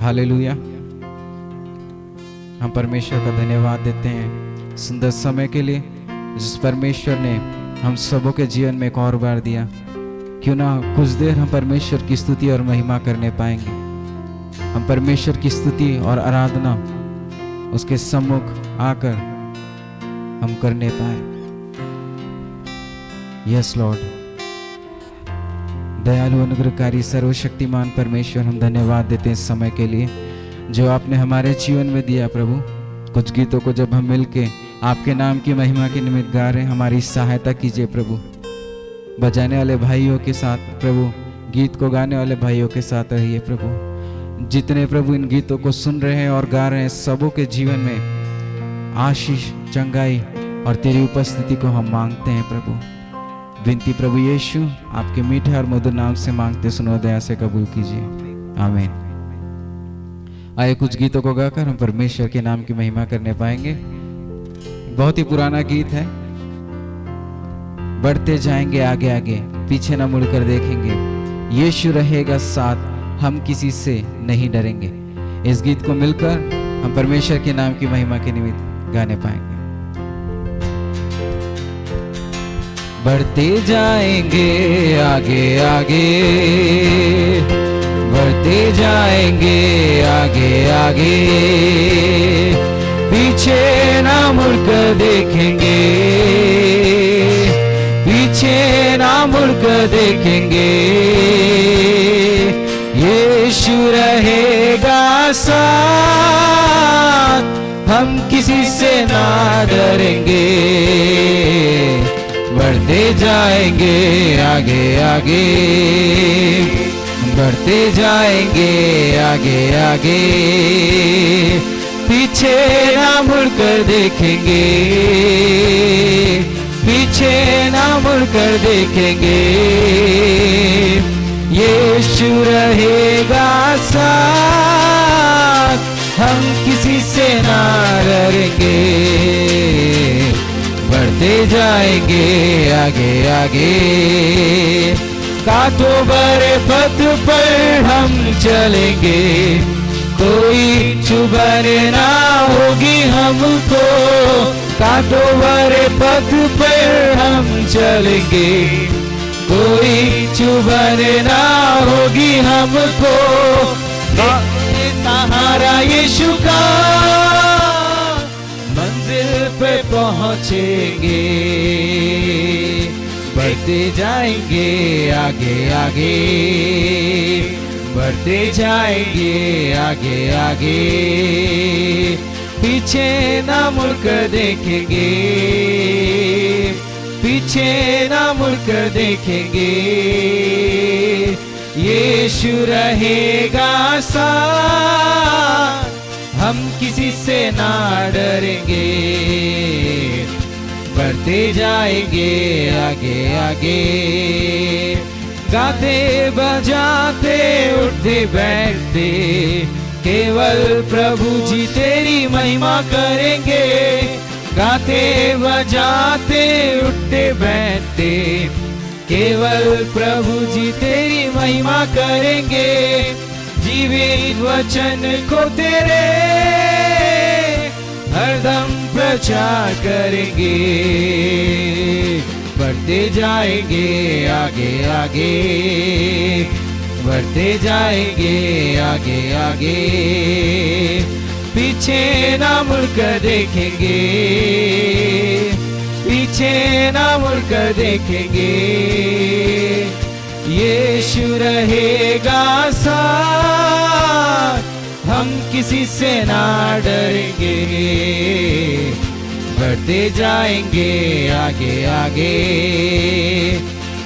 Hallelujah. हम परमेश्वर का धन्यवाद देते हैं सुंदर समय के लिए जिस परमेश्वर ने हम सबों के जीवन में एक और बार दिया। क्यों ना कुछ देर हम परमेश्वर की स्तुति और महिमा करने पाएंगे। हम परमेश्वर की स्तुति और आराधना उसके सम्मुख आकर हम करने पाए। Yes Lord. दयालु अनुग्रहकारी सर्वशक्तिमान परमेश्वर, हम धन्यवाद देते हैं इस समय के लिए जो आपने हमारे जीवन में दिया। प्रभु, कुछ गीतों को जब हम मिलके आपके नाम की महिमा के निमित्त गा रहे हैं, हमारी सहायता कीजिए प्रभु। बजाने वाले भाइयों के साथ प्रभु, गीत को गाने वाले भाइयों के साथ रहिए प्रभु। जितने प्रभु इन गीतों को सुन रहे हैं और गा रहे हैं, सबों के जीवन में आशीष, चंगाई और तेरी उपस्थिति को हम मांगते हैं प्रभु। विनती प्रभु यीशु आपके मीठे और मधुर नाम से मांगते, सुनो, दया से कबूल कीजिए, आमीन। आइए कुछ गीतों को गाकर हम परमेश्वर के नाम की महिमा करने पाएंगे। बहुत ही पुराना गीत है। बढ़ते जाएंगे आगे आगे, पीछे ना मुड़कर देखेंगे, यीशु रहेगा साथ, हम किसी से नहीं डरेंगे। इस गीत को मिलकर हम परमेश्वर के नाम की महिमा के निमित्त गाने पाएंगे। बढ़ते जाएंगे आगे आगे, बढ़ते जाएंगे आगे आगे, पीछे ना मुड़कर देखेंगे, पीछे ना मुड़कर देखेंगे, यीशु रहेगा साथ, हम किसी से ना डरेंगे। बढ़ते जाएंगे आगे आगे, बढ़ते जाएंगे आगे आगे, पीछे ना मुड़कर देखेंगे, पीछे ना मुड़कर देखेंगे, यीशु रहेगा साथ, हम किसी से ना डरेंगे। बढ़ते जाएंगे आगे आगे, कांटों भरे पथ पर हम चलेंगे, कोई चुभन ना होगी हमको। कांटों भरे पथ पर हम चलेंगे, कोई चुभन ना होगी हमको। सहारा यीशु का मंजिल पे पहुंचेंगे। बढ़ते जाएंगे आगे आगे, बढ़ते जाएंगे आगे आगे, पीछे ना मुड़कर देखेंगे, पीछे ना मुड़कर देखेंगे, यीशु रहेगा साथ, हम किसी से ना डरेंगे। बढ़ते जाएंगे आगे आगे, गाते बजाते उठते बैठते, केवल प्रभु जी तेरी महिमा करेंगे। गाते बजाते उठते बैठते, केवल प्रभु जी तेरी महिमा करेंगे। जीवित वचन को तेरे हरदम प्रचार करेंगे। बढ़ते जाएंगे आगे आगे, बढ़ते जाएंगे आगे आगे, पीछे ना मुड़कर देखेंगे, पीछे ना मुड़कर देखेंगे, यीशु रहेगा साथ, हम किसी से ना डरेंगे। बढ़ते जाएंगे आगे आगे,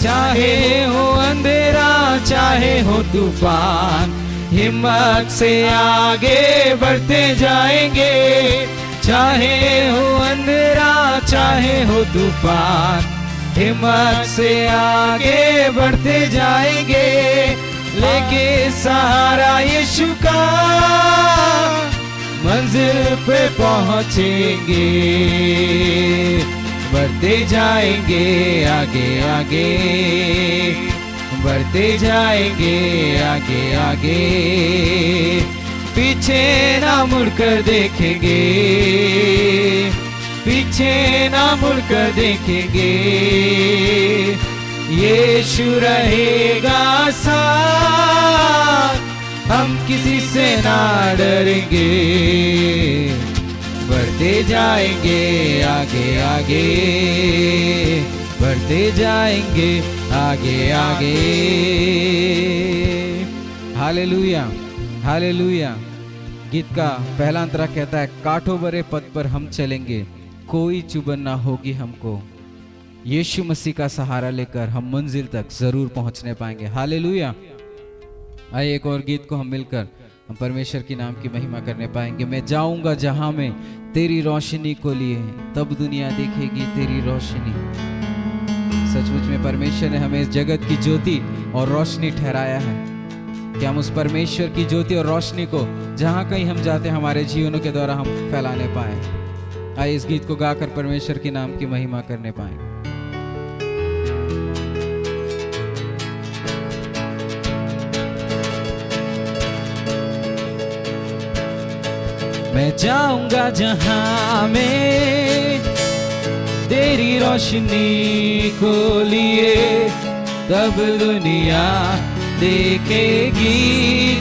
चाहे हो अंधेरा चाहे हो तूफान, हिम्मत से आगे बढ़ते जाएंगे। चाहे हो अंधेरा चाहे हो तूफान, हिम्मत से आगे बढ़ते जाएंगे। लेके सहारा यीशु का मंजिल पे पहुंचेंगे। बढ़ते जाएंगे आगे आगे, बढ़ते जाएंगे आगे आगे, पीछे ना मुड़कर देखेंगे, पीछे ना मुड़कर देखेंगे। यीशु रहेगा साथ, हम किसी से ना डरेंगे। बढ़ते जाएंगे आगे आगे, बढ़ते जाएंगे आगे आगे। Hallelujah, hallelujah. गीत का पहला अंतरा कहता है, कांटों भरे पथ पर हम चलेंगे, कोई चुभन ना होगी हमको। यीशु मसीह का सहारा लेकर हम मंजिल तक जरूर पहुंचने पाएंगे। हालेलुया। आइए एक और गीत को हम मिलकर हम परमेश्वर की नाम की महिमा करने पाएंगे। मैं जाऊंगा जहां में तेरी रोशनी को लिए, तब दुनिया देखेगी तेरी रोशनी। सचमुच में परमेश्वर ने हमें इस जगत की ज्योति और रोशनी ठहराया है कि हम उस परमेश्वर की ज्योति और रोशनी को जहां कहीं हम जाते हैं हमारे जीवनों के द्वारा हम फैलाने पाए। आइए इस गीत को गाकर परमेश्वर के नाम की महिमा करने पाए। मैं जाऊंगा जहां में तेरी रोशनी को लिए, तब दुनिया देखेगी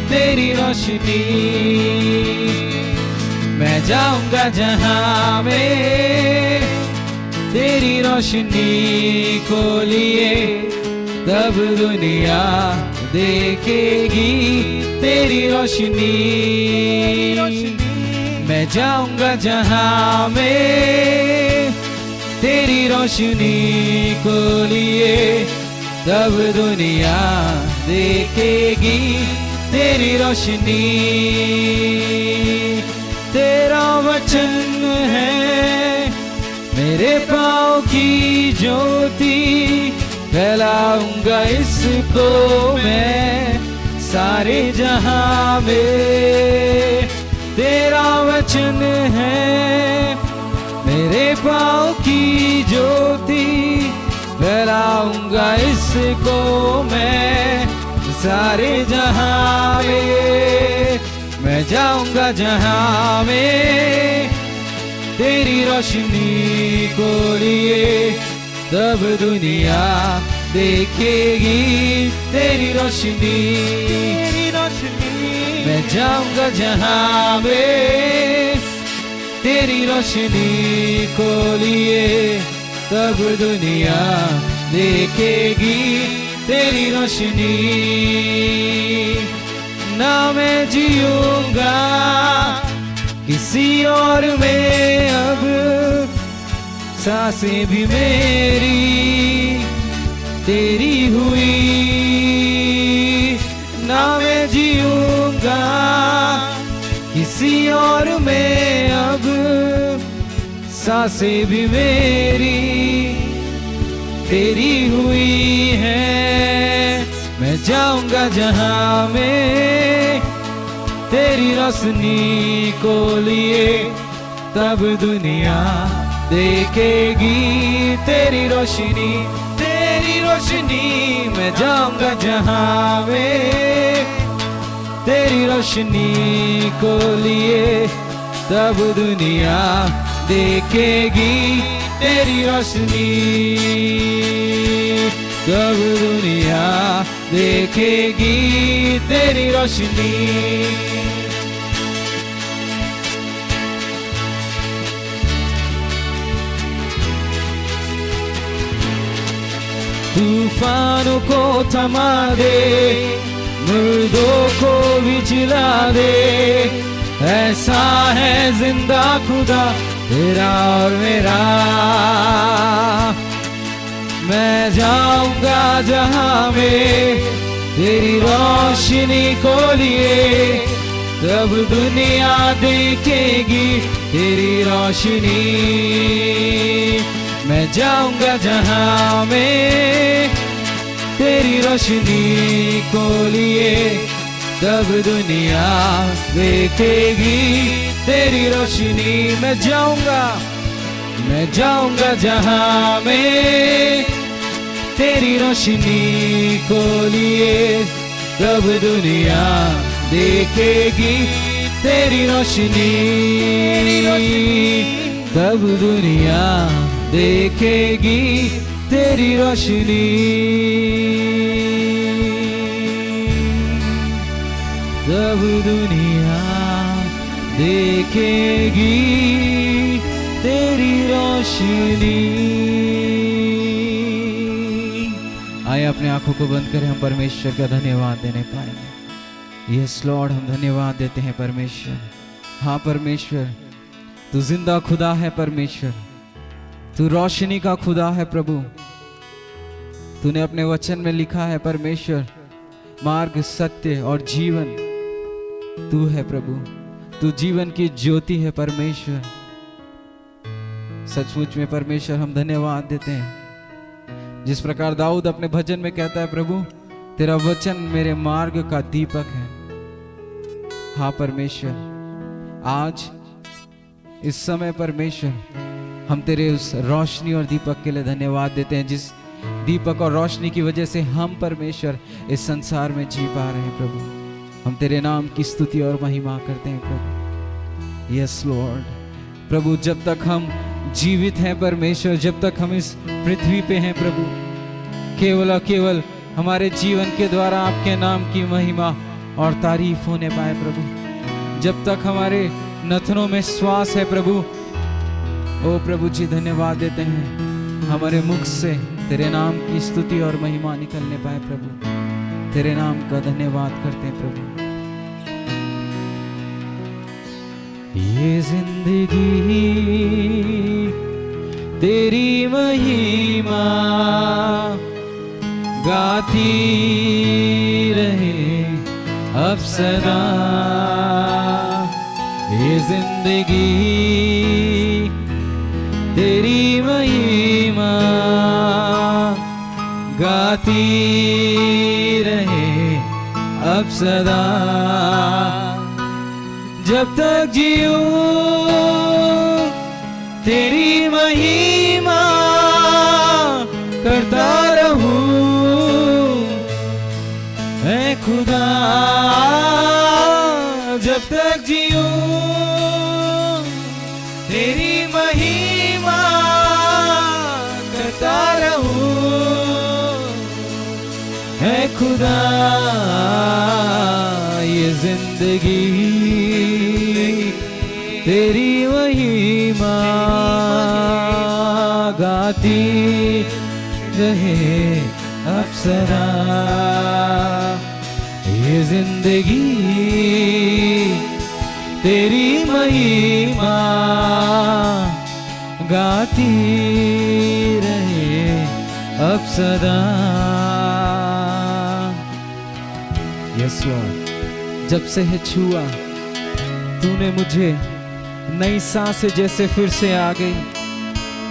तेरी रोशनी। मैं जाऊंगा जहां में तेरी रोशनी को लिए, तब दुनिया देखेगी तेरी रोशनी। मैं जाऊंगा जहां में तेरी रोशनी को लिए, तब दुनिया देखेगी तेरी रोशनी। तेरा वचन है मेरे पाँव की ज्योति, फैलाऊंगा इसको मैं सारे जहां में। तेरा वचन है मेरे पाँव की ज्योति, फैलाऊंगा इसको मैं सारे जहां में। मैं जाऊंगा जहां में तेरी रोशनी को लिए, तब दुनिया देखेगी तेरी रोशनी। मैं जाऊंगा जहां में तेरी रोशनी को लिए, तब दुनिया देखेगी तेरी रोशनी। ना मैं जीऊंगा किसी और में अब, सांसें भी मेरी तेरी हुई। ना मैं जीऊंगा किसी और में अब, सांसें भी मेरी तेरी हुई है। मैं जाऊंगा जहां में तेरी रोशनी को लिए, तब दुनिया देखेगी तेरी रोशनी। तेरी रोशनी मैं जाऊंगा जहां में तेरी रोशनी को लिए, तब दुनिया देखेगी तेरी रोशनी। तब दुनिया देखेगी तेरी रोशनी। तूफानों को थमा दे, मुर्दों को भी जिला दे, ऐसा है जिंदा खुदा तेरा और मेरा। मैं जाऊंगा जहां में तेरी रोशनी को लिए, तब दुनिया देखेगी तेरी रोशनी। मैं जाऊंगा जहां में तेरी रोशनी को लिए, तब दुनिया देखेगी तेरी रोशनी। मैं जाऊंगा जहां में तेरी रोशनी को लिए, तब दुनिया देखेगी तेरी रोशनी, तब दुनिया देखेगी तेरी रोशनी, तब दुनिया देखेगी तेरी रोशनी। आइए अपने आंखों को बंद करें, हम परमेश्वर का धन्यवाद देने पाएंगे। यस लॉर्ड, हम धन्यवाद देते हैं परमेश्वर। हाँ परमेश्वर, तू जिंदा खुदा है परमेश्वर, तू रोशनी का खुदा है प्रभु। तूने अपने वचन में लिखा है परमेश्वर, मार्ग, सत्य और जीवन तू है प्रभु, तू जीवन की ज्योति है परमेश्वर। सचमुच में परमेश्वर हम धन्यवाद देते हैं। जिस प्रकार दाऊद अपने भजन में कहता है, प्रभु तेरा वचन मेरे मार्ग का दीपक है। हाँ परमेश्वर, आज इस समय परमेश्वर हम तेरे उस रोशनी और दीपक के लिए धन्यवाद देते हैं, जिस दीपक और रोशनी की वजह से हम परमेश्वर इस संसार में जी पा रहे हैं प्रभु। हम तेरे नाम की स्तुति और महिमा करते हैं प्रभु। यस लॉर्ड, प्रभु जब तक हम जीवित हैं परमेश्वर, जब तक हम इस पृथ्वी पे हैं प्रभु, केवल और केवल हमारे जीवन के द्वारा आपके नाम की महिमा और तारीफ होने पाए प्रभु। जब तक हमारे नथनों में श्वास है प्रभु, ओ प्रभु जी धन्यवाद देते हैं, हमारे मुख से तेरे नाम की स्तुति और महिमा निकलने पाए प्रभु। तेरे नाम का धन्यवाद करते हैं प्रभु। ये जिंदगी तेरी महिमा गाती रहे अब सदा। ये जिंदगी तेरी महिमा गाती रहे अब सदा। जब तक जीऊं तेरी महिमा करता रहूं ऐ खुदा। जब तक जीऊं तेरी महिमा करता रहूं ऐ खुदा। ये जिंदगी तेरी महिमा गाती रहे अब सदा। ये जिंदगी तेरी महिमा गाती रहे अब सदा। यस लॉर्ड, जब से है छुआ तूने मुझे, नई सांसें जैसे फिर से आ गई।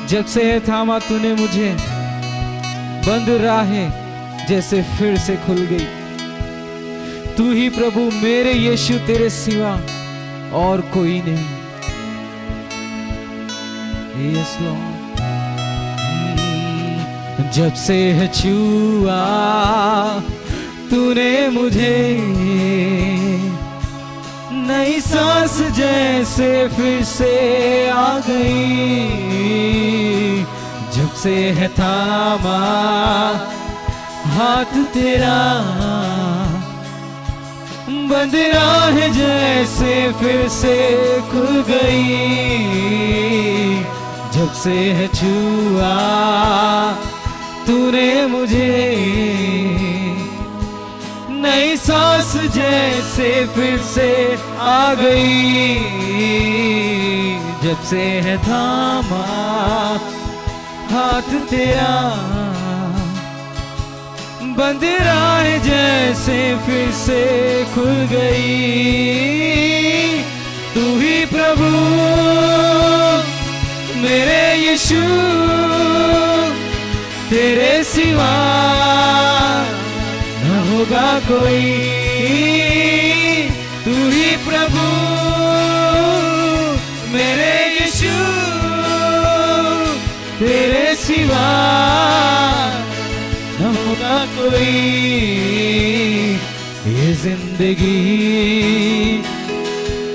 जब से है थामा तूने मुझे, बंद राहें जैसे फिर से खुल गई। तू ही प्रभु मेरे यीशु, तेरे सिवा और कोई नहीं। यस लॉर्ड, जब से है छुआ तूने मुझे, नई सांस जैसे फिर से आ गई। जब से है थामा हाथ तेरा, बंद राह जैसे फिर से खुल गई। जब से है छुआ तूने मुझे, नई सांस जैसे फिर से आ गई। जब से है थामा हाथ तेरा, बंद राह जैसे फिर से खुल गई। तू ही प्रभु मेरे यीशु, तेरे सिवा न होगा कोई। तू ही प्रभु मेरे यीशु, तेरे सिवा न होगा कोई। ये जिंदगी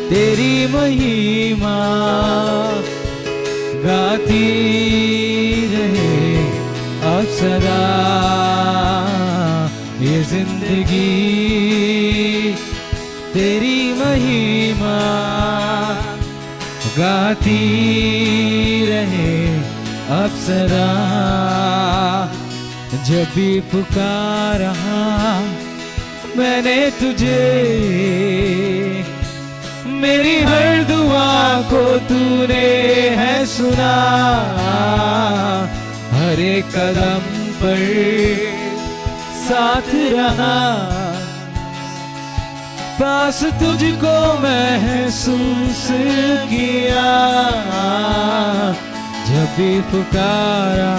तेरी महिमा गाती रहे अब सदा ये जिंदगी, तेरी महिमा गाती रहे अब सदा। जब भी पुकारा मैंने तुझे, मेरी हर दुआ को तूने है सुना। हर एक कदम पर साथ रहा, पास तुझको महसूस किया। जब भी पुकारा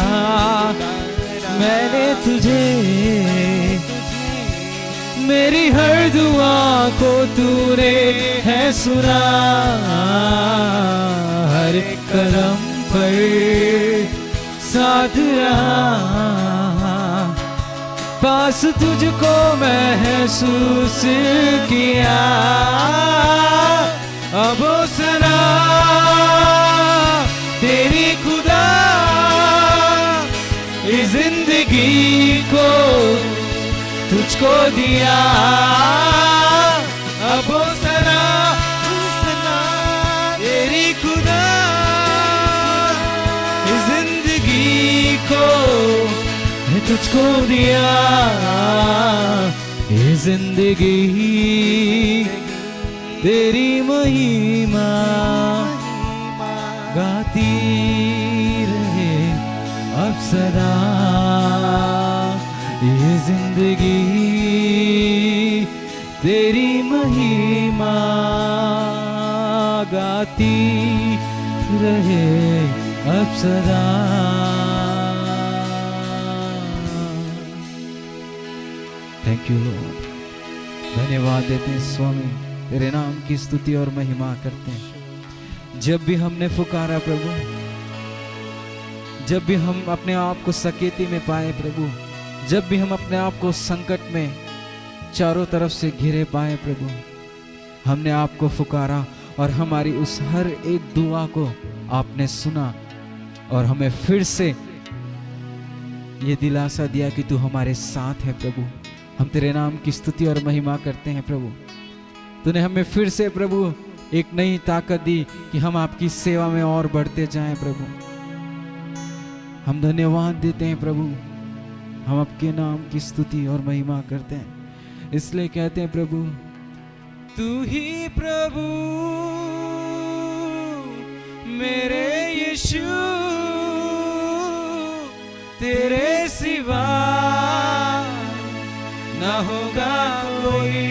मैंने तुझे, मेरी हर दुआ को तूने है सुना। हर एक कदम पर साथ रहा, पास तुझको महसूस किया। अब ओ सना तेरी खुदा, इस जिंदगी को तुझको दिया। अब ओ सना तेरी खुदा, इस जिंदगी को तुझको दिया। ये जिंदगी तेरी महिमा गाती रहे अब सदा। ये जिंदगी तेरी महिमा गाती रहे अब सदा। Thank you Lord. धन्यवाद देते हैं स्वामी, तेरे नाम की स्तुति और महिमा करते हैं। जब भी हमने पुकारा प्रभु, जब भी हम अपने आप को सकेती में पाए प्रभु, जब भी हम अपने आप को संकट में चारों तरफ से घिरे पाए प्रभु, हमने आपको पुकारा और हमारी उस हर एक दुआ को आपने सुना और हमें फिर से ये दिलासा दिया कि तू हमारे साथ है प्रभु। हम तेरे नाम की स्तुति और महिमा करते हैं प्रभु। तूने हमें फिर से प्रभु एक नई ताकत दी कि हम आपकी सेवा में और बढ़ते जाएं प्रभु। हम धन्यवाद देते हैं प्रभु, हम आपके नाम की स्तुति और महिमा करते हैं। इसलिए कहते हैं प्रभु, तू ही प्रभु मेरे यीशु, तेरे सिवा ना होगा कोई।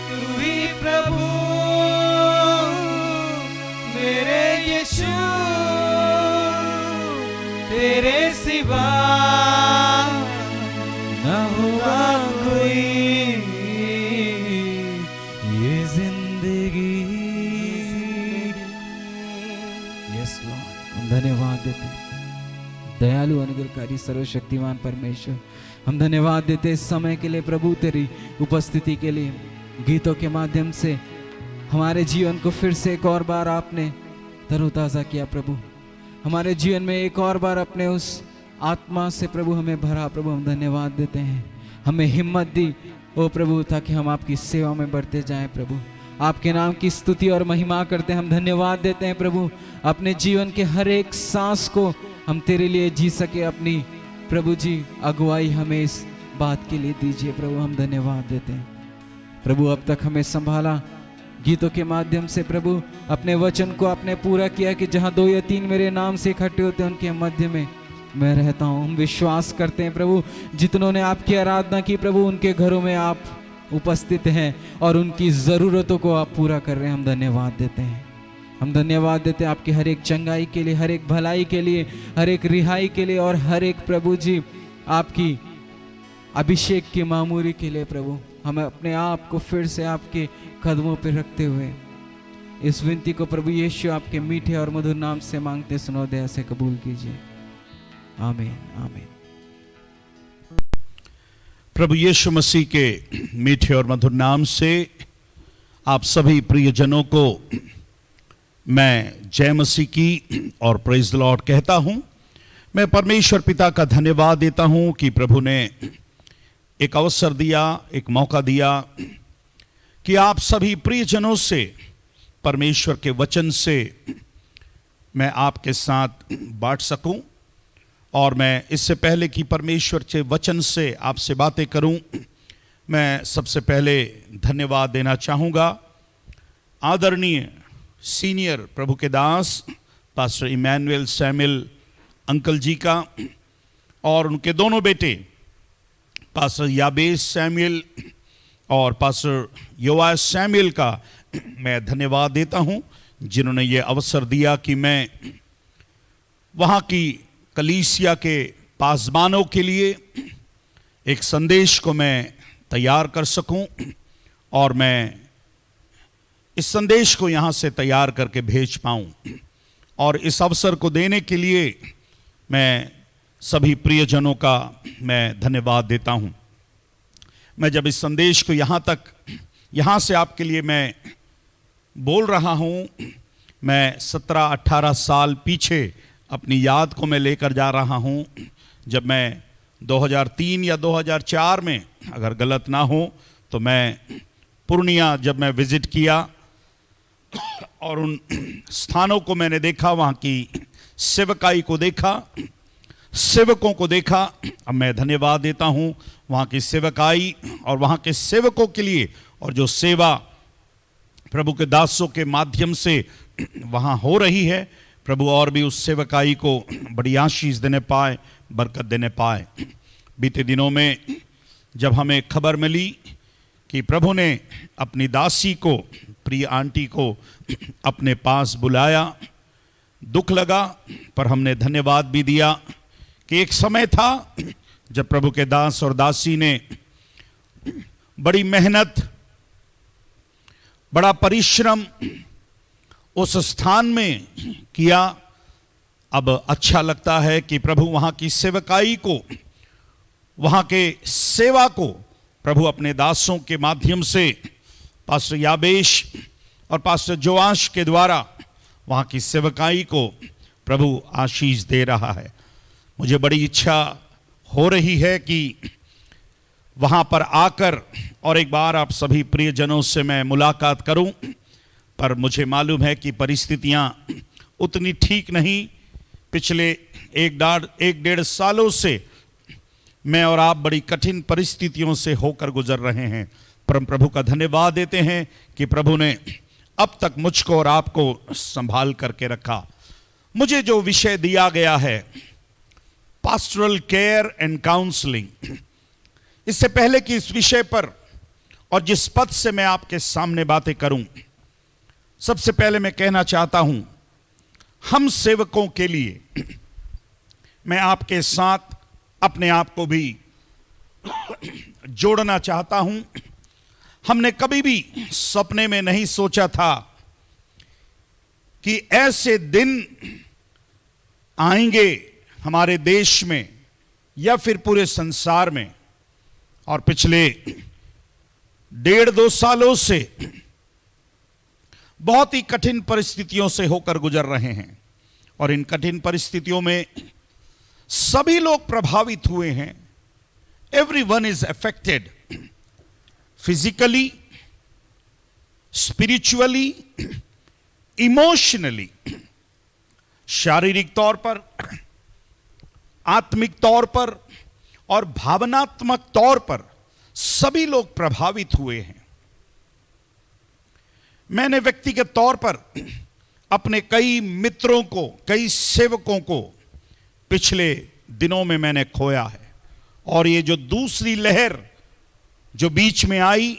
तू ही प्रभु मेरे यीशु, तेरे सिवा ना होगा कोई। ये जिंदगी, यस लॉर्ड, हम धन्यवाद देते हैं दयालु अनुग्रहकारी सर्वशक्तिमान परमेश्वर। हम धन्यवाद देते इस समय के लिए प्रभु, तेरी उपस्थिति के लिए। गीतों के माध्यम से हमारे जीवन को फिर से एक और बार आपने तरोताज़ा किया प्रभु। हमारे जीवन में एक और बार अपने उस आत्मा से प्रभु हमें भरा प्रभु। हम धन्यवाद देते हैं, हमें हिम्मत दी ओ प्रभु, ताकि हम आपकी सेवा में बढ़ते जाएं प्रभु। आपके नाम की स्तुति और महिमा करते हैं। हम धन्यवाद देते हैं प्रभु, अपने जीवन के हर एक सांस को हम तेरे लिए जी सके। अपनी प्रभु जी अगुवाई हमें इस बात के लिए दीजिए प्रभु। हम धन्यवाद देते हैं प्रभु, अब तक हमें संभाला गीतों के माध्यम से प्रभु। अपने वचन को आपने पूरा किया कि जहाँ 2 या 3 मेरे नाम से इकट्ठे होते हैं उनके मध्य में मैं रहता हूँ। हम विश्वास करते हैं प्रभु, जितनों ने आपकी आराधना की प्रभु, उनके घरों में आप उपस्थित हैं और उनकी ज़रूरतों को आप पूरा कर रहे हैं। हम धन्यवाद देते हैं, हम धन्यवाद देते हैं आपकी हर एक चंगाई के लिए, हर एक भलाई के लिए, हर एक रिहाई के लिए और हर एक प्रभु जी आपकी अभिषेक की मामूरी के लिए प्रभु। हम अपने आप को फिर से आपके कदमों पर रखते हुए इस विनती को प्रभु यीशु आपके मीठे और मधुर नाम से मांगते सुनो, दया से कबूल कीजिए। आमीन आमीन। प्रभु यीशु मसीह के मीठे और मधुर नाम से आप सभी प्रियजनों को मैं जय मसीह की और प्रेज द लॉर्ड कहता हूं। मैं परमेश्वर पिता का धन्यवाद देता हूं कि प्रभु ने एक अवसर दिया, एक मौका दिया कि आप सभी प्रियजनों से परमेश्वर के वचन से मैं आपके साथ बांट सकूं। और मैं इससे पहले कि परमेश्वर के वचन से आपसे बातें करूं, मैं सबसे पहले धन्यवाद देना चाहूँगा आदरणीय सीनियर प्रभु के दास पास्टर इमैनुअल सैमुअल अंकल जी का और उनके दोनों बेटे पास्टर याबेस सैमुअल और पास्टर योआस सैमुअल का मैं धन्यवाद देता हूं, जिन्होंने ये अवसर दिया कि मैं वहाँ की कलीसिया के पासबानों के लिए एक संदेश को मैं तैयार कर सकूं और मैं इस संदेश को यहाँ से तैयार करके भेज पाऊं। और इस अवसर को देने के लिए मैं सभी प्रियजनों का मैं धन्यवाद देता हूं। मैं जब इस संदेश को यहाँ से आपके लिए मैं बोल रहा हूं, मैं 17-18 साल पीछे अपनी याद को मैं लेकर जा रहा हूं, जब मैं 2003 या 2004 में, अगर गलत ना हो तो मैं पूर्णिया जब मैं विजिट किया और उन स्थानों को मैंने देखा, वहाँ की सेवकाई को देखा, सेवकों को देखा। अब मैं धन्यवाद देता हूँ वहाँ की सेवकाई और वहाँ के सेवकों के लिए, और जो सेवा प्रभु के दासों के माध्यम से वहाँ हो रही है, प्रभु और भी उस सेवकाई को बड़ी आशीष देने पाए, बरकत देने पाए। बीते दिनों में जब हमें खबर मिली कि प्रभु ने अपनी दासी को, प्रिय आंटी को अपने पास बुलाया, दुख लगा, पर हमने धन्यवाद भी दिया कि एक समय था जब प्रभु के दास और दासी ने बड़ी मेहनत, बड़ा परिश्रम उस स्थान में किया। अब अच्छा लगता है कि प्रभु वहाँ की सेवकाई को, वहाँ के सेवा को प्रभु अपने दासों के माध्यम से पास्टर याबेश और पास्टर जोआश के द्वारा वहाँ की सेवकाई को प्रभु आशीष दे रहा है। मुझे बड़ी इच्छा हो रही है कि वहाँ पर आकर और एक बार आप सभी प्रियजनों से मैं मुलाकात करूं, पर मुझे मालूम है कि परिस्थितियां उतनी ठीक नहीं। पिछले एक डेढ़ सालों से मैं और आप बड़ी कठिन परिस्थितियों से होकर गुजर रहे हैं, परम प्रभु का धन्यवाद देते हैं कि प्रभु ने अब तक मुझको और आपको संभाल करके रखा। मुझे जो विषय दिया गया है, पास्टरल केयर एंड काउंसलिंग, इससे पहले कि इस विषय पर और जिस पद से मैं आपके सामने बातें करूं, सबसे पहले मैं कहना चाहता हूं, हम सेवकों के लिए मैं आपके साथ अपने आप को भी जोड़ना चाहता हूं। हमने कभी भी सपने में नहीं सोचा था कि ऐसे दिन आएंगे हमारे देश में या फिर पूरे संसार में, और पिछले 1.5-2 सालों से बहुत ही कठिन परिस्थितियों से होकर गुजर रहे हैं। और इन कठिन परिस्थितियों में सभी लोग प्रभावित हुए हैं। Everyone is affected, physically, spiritually, emotionally, शारीरिक तौर पर, आत्मिक तौर पर और भावनात्मक तौर पर सभी लोग प्रभावित हुए हैं। मैंने व्यक्तिगत तौर पर अपने कई मित्रों को, कई सेवकों को पिछले दिनों में मैंने खोया है। और ये जो दूसरी लहर जो बीच में आई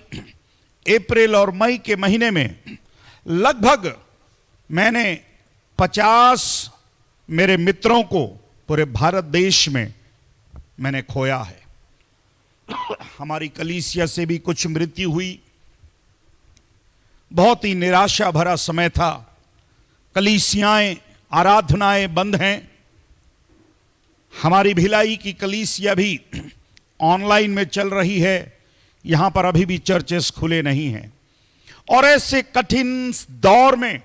अप्रैल और मई के महीने में, लगभग मैंने 50 मेरे मित्रों को पूरे भारत देश में मैंने खोया है। हमारी कलीसिया से भी कुछ मृत्यु हुई। बहुत ही निराशा भरा समय था। कलीसियाएं, आराधनाएं बंद हैं। हमारी भिलाई की कलीसिया भी ऑनलाइन में चल रही है। यहां पर अभी भी चर्चेस खुले नहीं हैं। और ऐसे कठिन दौर में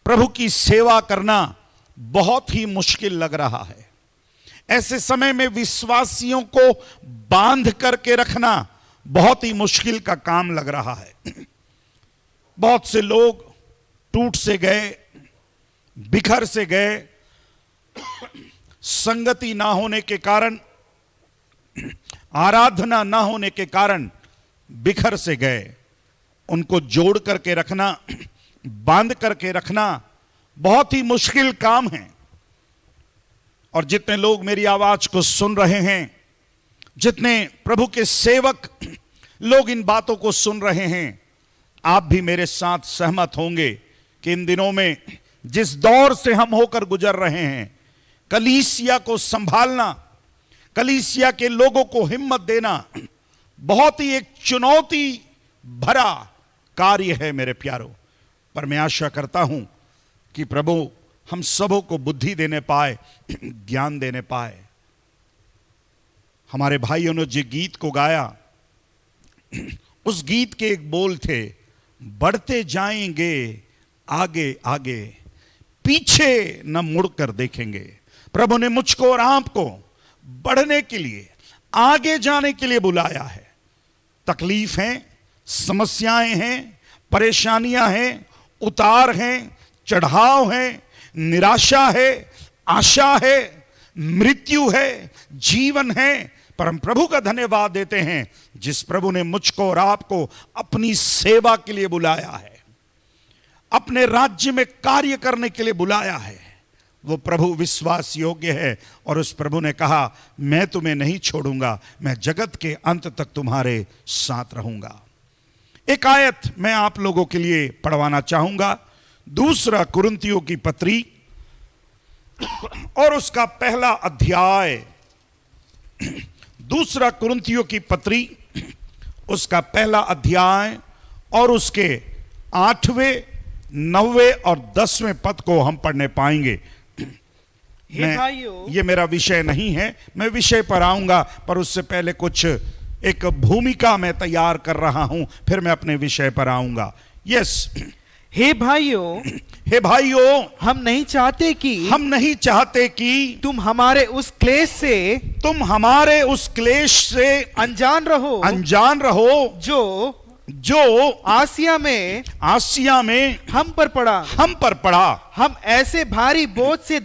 प्रभु की सेवा करना बहुत ही मुश्किल लग रहा है। ऐसे समय में विश्वासियों को बांध करके रखना बहुत ही मुश्किल का काम लग रहा है। बहुत से लोग टूट से गए, बिखर से गए, संगति ना होने के कारण, आराधना ना होने के कारण बिखर से गए। उनको जोड़ करके रखना, बांध करके रखना बहुत ही मुश्किल काम है। और जितने लोग मेरी आवाज को सुन रहे हैं, जितने प्रभु के सेवक लोग इन बातों को सुन रहे हैं, आप भी मेरे साथ सहमत होंगे कि इन दिनों में जिस दौर से हम होकर गुजर रहे हैं, कलीसिया को संभालना, कलीसिया के लोगों को हिम्मत देना बहुत ही एक चुनौती भरा कार्य है मेरे प्यारों। पर मैं आशा करता हूं कि प्रभु हम सबों को बुद्धि देने पाए, ज्ञान देने पाए। हमारे भाइयों ने जो गीत को गाया, उस गीत के एक बोल थे, बढ़ते जाएंगे आगे आगे, पीछे न मुड़कर देखेंगे। प्रभु ने मुझको और आपको बढ़ने के लिए, आगे जाने के लिए बुलाया है। तकलीफ हैं, समस्याएं हैं, परेशानियां हैं, उतार हैं, चढ़ाव हैं, निराशा है, आशा है, मृत्यु है, जीवन है। पर हम प्रभु का धन्यवाद देते हैं जिस प्रभु ने मुझको और आपको अपनी सेवा के लिए बुलाया है, अपने राज्य में कार्य करने के लिए बुलाया है। वो प्रभु विश्वास योग्य है और उस प्रभु ने कहा, मैं तुम्हें नहीं छोड़ूंगा, मैं जगत के अंत तक तुम्हारे साथ रहूंगा। एक आयत मैं आप लोगों के लिए पढ़वाना चाहूंगा, दूसरा कुरिन्थियों की पत्री और उसका पहला अध्याय। दूसरा कुरिन्थियों की पत्री, उसका पहला अध्याय और उसके 8वें, 9वें और 10वें पद को हम पढ़ने पाएंगे। ये मेरा विषय नहीं है, मैं विषय पर आऊंगा, पर उससे पहले कुछ एक भूमिका मैं तैयार कर रहा हूं, फिर मैं अपने विषय पर आऊंगा। यस, हे भाइयों, हे भाइयों, हम नहीं चाहते कि तुम हमारे उस क्लेश से अनजान रहो जो आसिया में हम पर पड़ा। हम ऐसे भारी बोझ से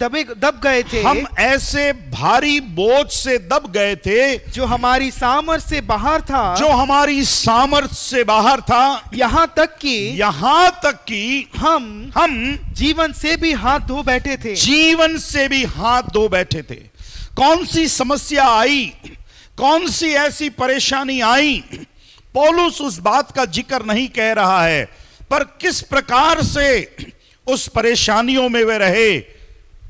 दब गए थे जो हमारी सामर्थ से बाहर था, यहाँ तक कि हम जीवन से भी हाथ धो बैठे थे। कौन सी समस्या आई, कौन सी ऐसी परेशानी आई, पौलुस उस बात का जिक्र नहीं कह रहा है, पर किस प्रकार से उस परेशानियों में वे रहे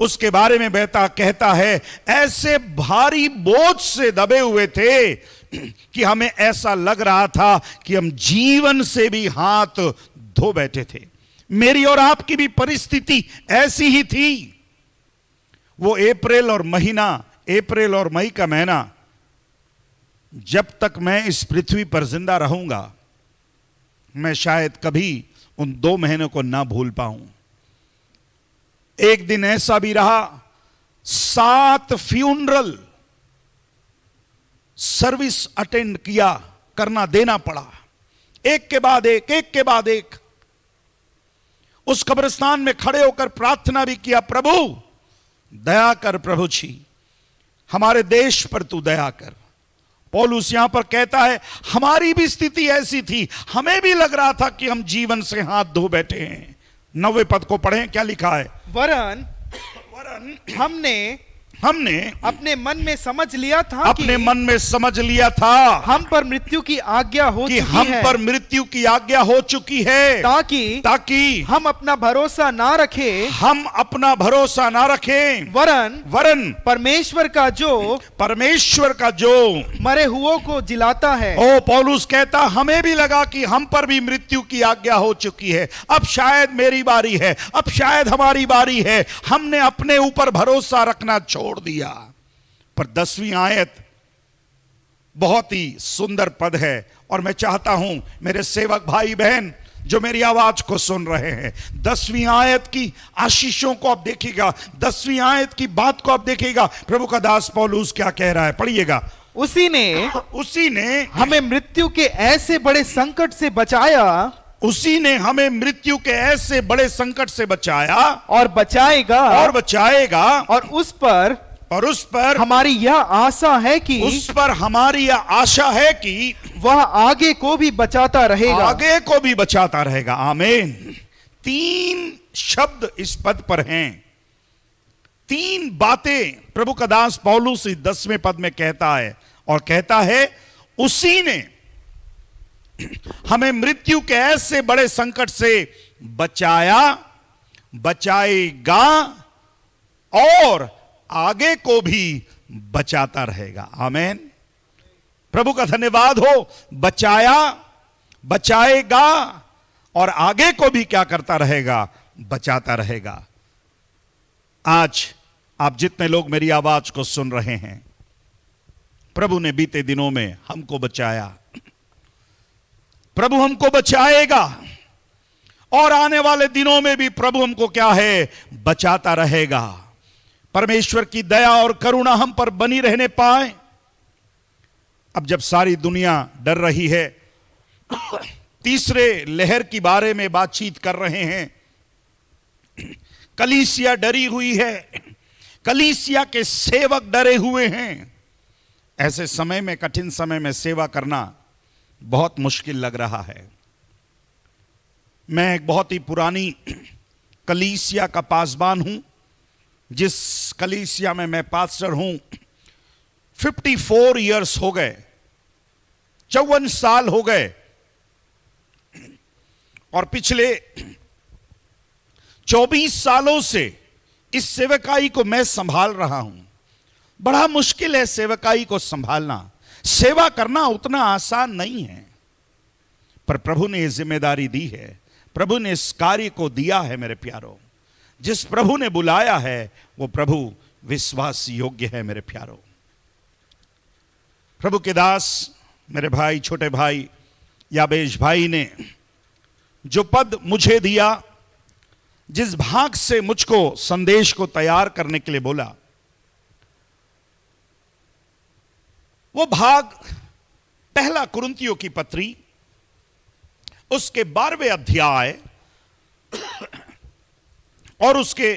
उसके बारे में कहता है, ऐसे भारी बोझ से दबे हुए थे कि हमें ऐसा लग रहा था कि हम जीवन से भी हाथ धो बैठे थे। मेरी और आपकी भी परिस्थिति ऐसी ही थी। वो अप्रैल और मई का महीना, जब तक मैं इस पृथ्वी पर जिंदा रहूंगा, मैं शायद कभी उन 2 महीनों को ना भूल पाऊं। एक दिन ऐसा भी रहा, 7 फ्यूनरल सर्विस अटेंड करना देना पड़ा, एक के बाद एक। उस कब्रिस्तान में खड़े होकर प्रार्थना भी किया, प्रभु दया कर, प्रभु जी हमारे देश पर तू दया कर। पौलुस यहां पर कहता है, हमारी भी स्थिति ऐसी थी, हमें भी लग रहा था कि हम जीवन से हाथ धो बैठे हैं। 9वें पद को पढ़ें, क्या लिखा है? वरन हमने अपने मन में समझ लिया था हम पर मृत्यु की आज्ञा हो चुकी है, ताकि हम अपना भरोसा ना रखें, वरन परमेश्वर का जो मरे हुओं को जिलाता है। ओ पौलुस कहता, हमें भी लगा कि हम पर भी मृत्यु की आज्ञा हो चुकी है, अब शायद मेरी बारी है, अब शायद हमारी बारी है। हमने अपने ऊपर भरोसा रखना छोड़ दिया। पर 10वीं आयत बहुत ही सुंदर पद है और मैं चाहता हूं मेरे सेवक भाई बहन जो मेरी आवाज को सुन रहे हैं, 10वीं आयत की आशीषों को आप देखिएगा, 10वीं आयत की बात को आप देखिएगा। प्रभु का दास पौलुस क्या कह रहा है, पढ़िएगा। उसी ने हमें मृत्यु के ऐसे बड़े संकट से बचाया, उसी ने हमें मृत्यु के ऐसे बड़े संकट से बचाया और बचाएगा, और उस पर हमारी यह आशा है कि उस पर हमारी यह आशा है कि वह आगे को भी बचाता रहेगा। आगे को भी बचाता रहेगा। आमीन। 3 शब्द इस पद पर हैं, 3 बातें प्रभु का दास पौलुस इस 10वें पद में कहता है, और कहता है उसी ने हमें मृत्यु के ऐसे बड़े संकट से बचाया, बचाएगा और आगे को भी बचाता रहेगा। आमीन। प्रभु का धन्यवाद हो। बचाया, बचाएगा और आगे को भी क्या करता रहेगा, बचाता रहेगा। आज आप जितने लोग मेरी आवाज को सुन रहे हैं, प्रभु ने बीते दिनों में हमको बचाया, प्रभु हमको बचाएगा और आने वाले दिनों में भी प्रभु हमको क्या है, बचाता रहेगा। परमेश्वर की दया और करुणा हम पर बनी रहने पाए। अब जब सारी दुनिया डर रही है, तीसरे लहर की बारे में बातचीत कर रहे हैं, कलीसिया डरी हुई है, कलीसिया के सेवक डरे हुए हैं, ऐसे समय में, कठिन समय में सेवा करना बहुत मुश्किल लग रहा है। मैं एक बहुत ही पुरानी कलीसिया का पासबान हूं, जिस कलीसिया में मैं पास्टर हूं 54 इयर्स हो गए, 54 साल हो गए, और पिछले 24 सालों से इस सेवकाई को मैं संभाल रहा हूं। बड़ा मुश्किल है सेवकाई को संभालना, सेवा करना उतना आसान नहीं है, पर प्रभु ने यह जिम्मेदारी दी है, प्रभु ने इस कार्य को दिया है। मेरे प्यारों, जिस प्रभु ने बुलाया है वो प्रभु विश्वास योग्य है। मेरे प्यारों, प्रभु के दास मेरे भाई, छोटे भाई याबेश भाई ने जो पद मुझे दिया, जिस भाग से मुझको संदेश को तैयार करने के लिए बोला, वो भाग 1 कुरिन्थियों की पत्री उसके 12वें अध्याय और उसके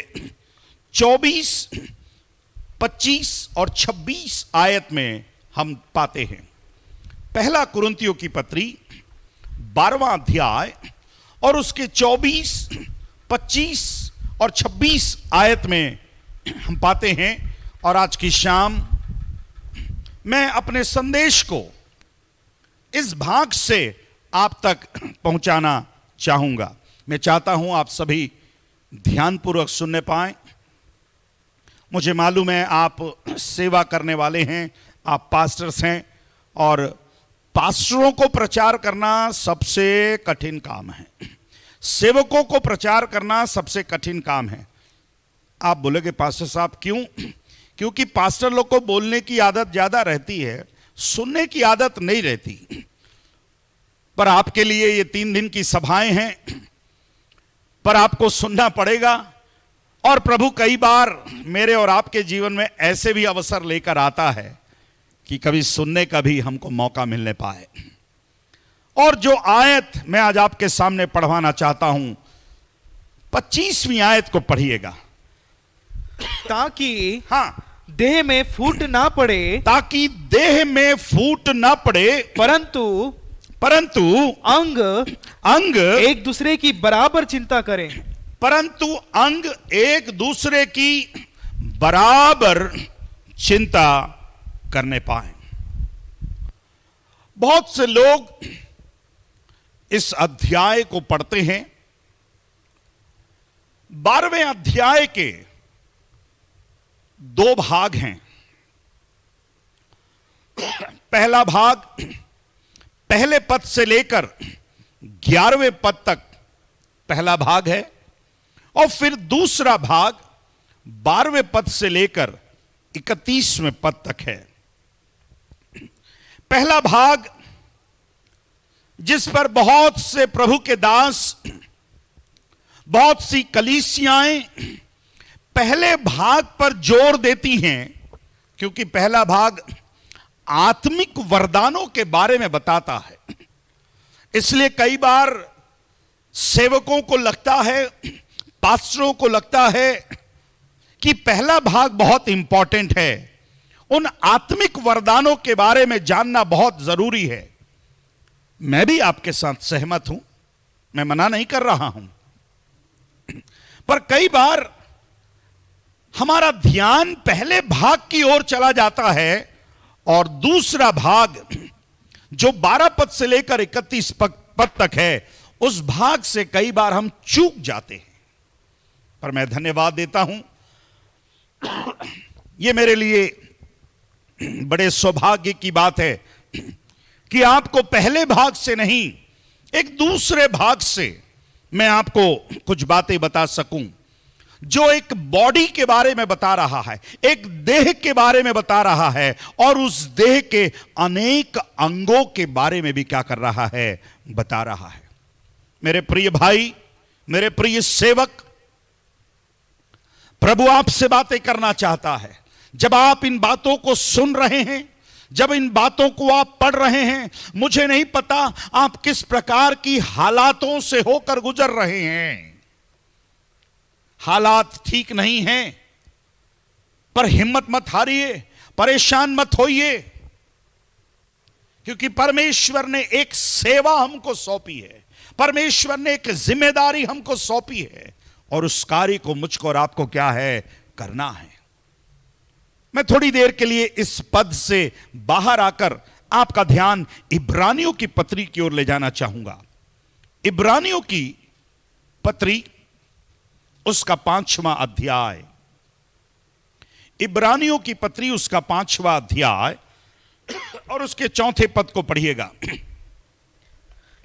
24, 25 और 26 आयत में हम पाते हैं। 1 कुरिन्थियों की पत्री 12वां अध्याय और उसके 24, 25 और 26 आयत में हम पाते हैं। और आज की शाम मैं अपने संदेश को इस भाग से आप तक पहुंचाना चाहूंगा। मैं चाहता हूं आप सभी ध्यानपूर्वक सुनने पाएं। मुझे मालूम है आप सेवा करने वाले हैं, आप पास्टर्स हैं, और पास्टरों को प्रचार करना सबसे कठिन काम है, सेवकों को प्रचार करना सबसे कठिन काम है। आप बोलेगे पास्टर साहब क्यों? क्योंकि पास्टर लोग को बोलने की आदत ज्यादा रहती है, सुनने की आदत नहीं रहती। पर आपके लिए ये 3 दिन की सभाएं हैं, पर आपको सुनना पड़ेगा। और प्रभु कई बार मेरे और आपके जीवन में ऐसे भी अवसर लेकर आता है कि कभी सुनने का भी हमको मौका मिलने पाए। और जो आयत मैं आज आपके सामने पढ़वाना चाहता हूं, 25वीं आयत को पढ़िएगा। ताकि देह में फूट ना पड़े, ताकि देह में फूट ना पड़े, परंतु अंग एक दूसरे की बराबर चिंता करें, परंतु अंग एक दूसरे की बराबर चिंता करने पाए। बहुत से लोग इस अध्याय को पढ़ते हैं। 12वें अध्याय के 2 भाग हैं। पहला भाग पहले पद से लेकर 11वें पद तक पहला भाग है, और फिर दूसरा भाग 12वें पद से लेकर 31वें पद तक है। पहला भाग जिस पर बहुत से प्रभु के दास, बहुत सी कलीसियाएं पहले भाग पर जोर देती हैं, क्योंकि पहला भाग आत्मिक वरदानों के बारे में बताता है। इसलिए कई बार सेवकों को लगता है, पास्टरों को लगता है कि पहला भाग बहुत इंपॉर्टेंट है, उन आत्मिक वरदानों के बारे में जानना बहुत जरूरी है। मैं भी आपके साथ सहमत हूं, मैं मना नहीं कर रहा हूं, पर कई बार हमारा ध्यान पहले भाग की ओर चला जाता है और दूसरा भाग जो 12 पद से लेकर 31 पद तक है, उस भाग से कई बार हम चूक जाते हैं। पर मैं धन्यवाद देता हूं, यह मेरे लिए बड़े सौभाग्य की बात है कि आपको पहले भाग से नहीं, एक दूसरे भाग से मैं आपको कुछ बातें बता सकूं, जो एक बॉडी के बारे में बता रहा है, एक देह के बारे में बता रहा है, और उस देह के अनेक अंगों के बारे में भी क्या कर रहा है, बता रहा है। मेरे प्रिय भाई, मेरे प्रिय सेवक, प्रभु आपसे बातें करना चाहता है। जब आप इन बातों को सुन रहे हैं, जब इन बातों को आप पढ़ रहे हैं, मुझे नहीं पता आप किस प्रकार की हालातों से होकर गुजर रहे हैं। हालात ठीक नहीं हैं, पर हिम्मत मत हारिए, परेशान मत होइए, क्योंकि परमेश्वर ने एक सेवा हमको सौंपी है, परमेश्वर ने एक जिम्मेदारी हमको सौंपी है, और उस कार्य को मुझको और आपको क्या है, करना है। मैं थोड़ी देर के लिए इस पद से बाहर आकर आपका ध्यान इब्रानियों की पत्री की ओर ले जाना चाहूंगा। इब्रानियों की पत्री, उसका 5वां अध्याय, इब्रानियों की पत्री उसका 5वां अध्याय और उसके 4थे पद को पढ़िएगा।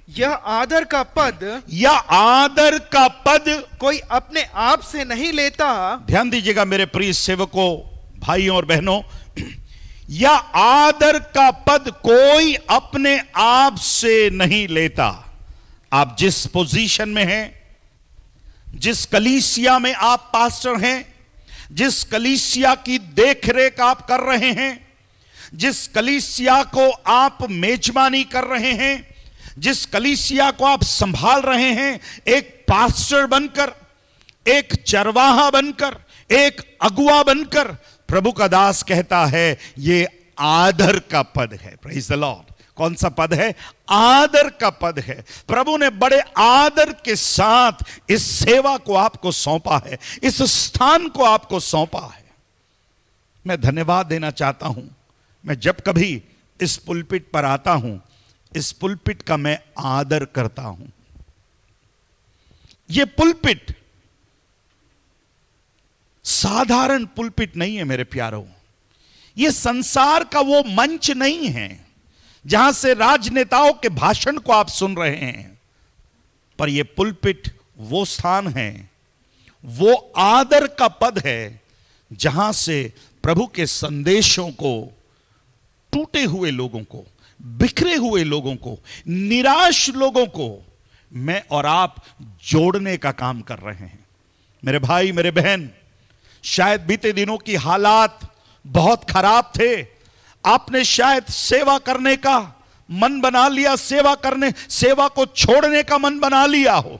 यह आदर का पद, यह आदर का पद कोई अपने आप से नहीं लेता। ध्यान दीजिएगा मेरे प्रिय सेवकों, भाइयों और बहनों, यह आदर का पद कोई अपने आप से नहीं लेता। आप जिस पोजीशन में हैं, जिस कलीसिया में आप पास्टर हैं, जिस कलीसिया की देखरेख आप कर रहे हैं, जिस कलीसिया को आप मेजबानी कर रहे हैं, जिस कलीसिया को आप संभाल रहे हैं, एक पास्टर बनकर, एक चरवाहा बनकर, एक अगुआ बनकर, प्रभु का दास कहता है ये आदर का पद है। Praise the Lord. कौन सा पद है? आदर का पद है। प्रभु ने बड़े आदर के साथ इस सेवा को आपको सौंपा है, इस स्थान को आपको सौंपा है। मैं धन्यवाद देना चाहता हूं। मैं जब कभी इस पुलपिट पर आता हूं, इस पुलपिट का मैं आदर करता हूं। यह पुलपिट साधारण पुलपिट नहीं है मेरे प्यारों। यह संसार का वो मंच नहीं है जहां से राजनेताओं के भाषण को आप सुन रहे हैं, पर यह पुलपिट वो स्थान है, वो आदर का पद है जहां से प्रभु के संदेशों को टूटे हुए लोगों को, बिखरे हुए लोगों को, निराश लोगों को मैं और आप जोड़ने का काम कर रहे हैं। मेरे भाई, मेरे बहन, शायद बीते दिनों की हालात बहुत खराब थे। आपने शायद सेवा करने का मन बना लिया, सेवा को छोड़ने का मन बना लिया हो।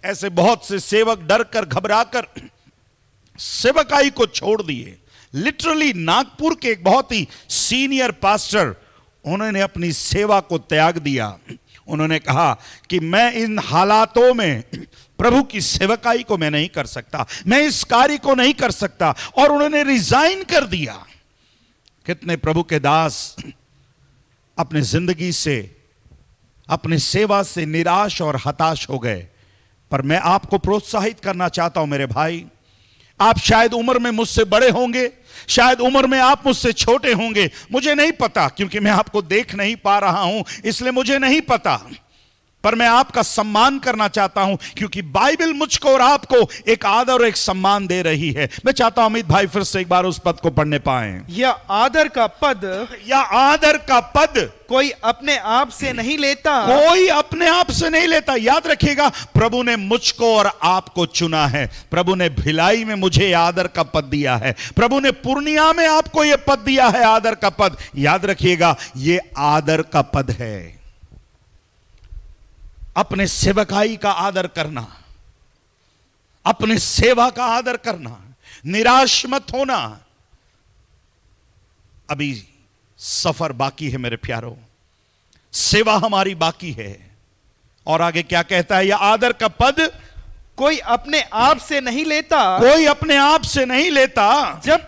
ऐसे बहुत से सेवक डर कर, घबरा कर सेवकाई को छोड़ दिए। लिटरली नागपुर के एक बहुत ही सीनियर पास्टर, उन्होंने अपनी सेवा को त्याग दिया। उन्होंने कहा कि मैं इन हालातों में प्रभु की सेवकाई को मैं नहीं कर सकता, मैं इस कार्य को नहीं कर सकता, और उन्होंने रिजाइन कर दिया। कितने प्रभु के दास अपने जिंदगी से, अपने सेवा से निराश और हताश हो गए। पर मैं आपको प्रोत्साहित करना चाहता हूं मेरे भाई, आप शायद उम्र में मुझसे बड़े होंगे, शायद उम्र में आप मुझसे छोटे होंगे, मुझे नहीं पता, क्योंकि मैं आपको देख नहीं पा रहा हूं, इसलिए मुझे नहीं पता। पर मैं आपका सम्मान करना चाहता हूं, क्योंकि बाइबल मुझको और आपको एक आदर और एक सम्मान दे रही है। मैं चाहता हूं अमित भाई फिर से एक बार उस पद को पढ़ने पाए। यह आदर का पद, या आदर का पद कोई अपने आप से नहीं लेता, कोई अपने आप से नहीं लेता। याद रखिएगा, प्रभु ने मुझको और आपको चुना है। प्रभु ने भिलाई में मुझे आदर का पद दिया है। प्रभु ने पूर्णिया में आपको यह पद दिया है, आदर का पद। याद रखिएगा, यह आदर का पद है। अपने सेवकाई का आदर करना, अपने सेवा का आदर करना, निराश मत होना। अभी सफर बाकी है मेरे प्यारों, सेवा हमारी बाकी है। और आगे क्या कहता है? यह आदर का पद कोई अपने आप से नहीं लेता, कोई अपने आप से नहीं लेता, जब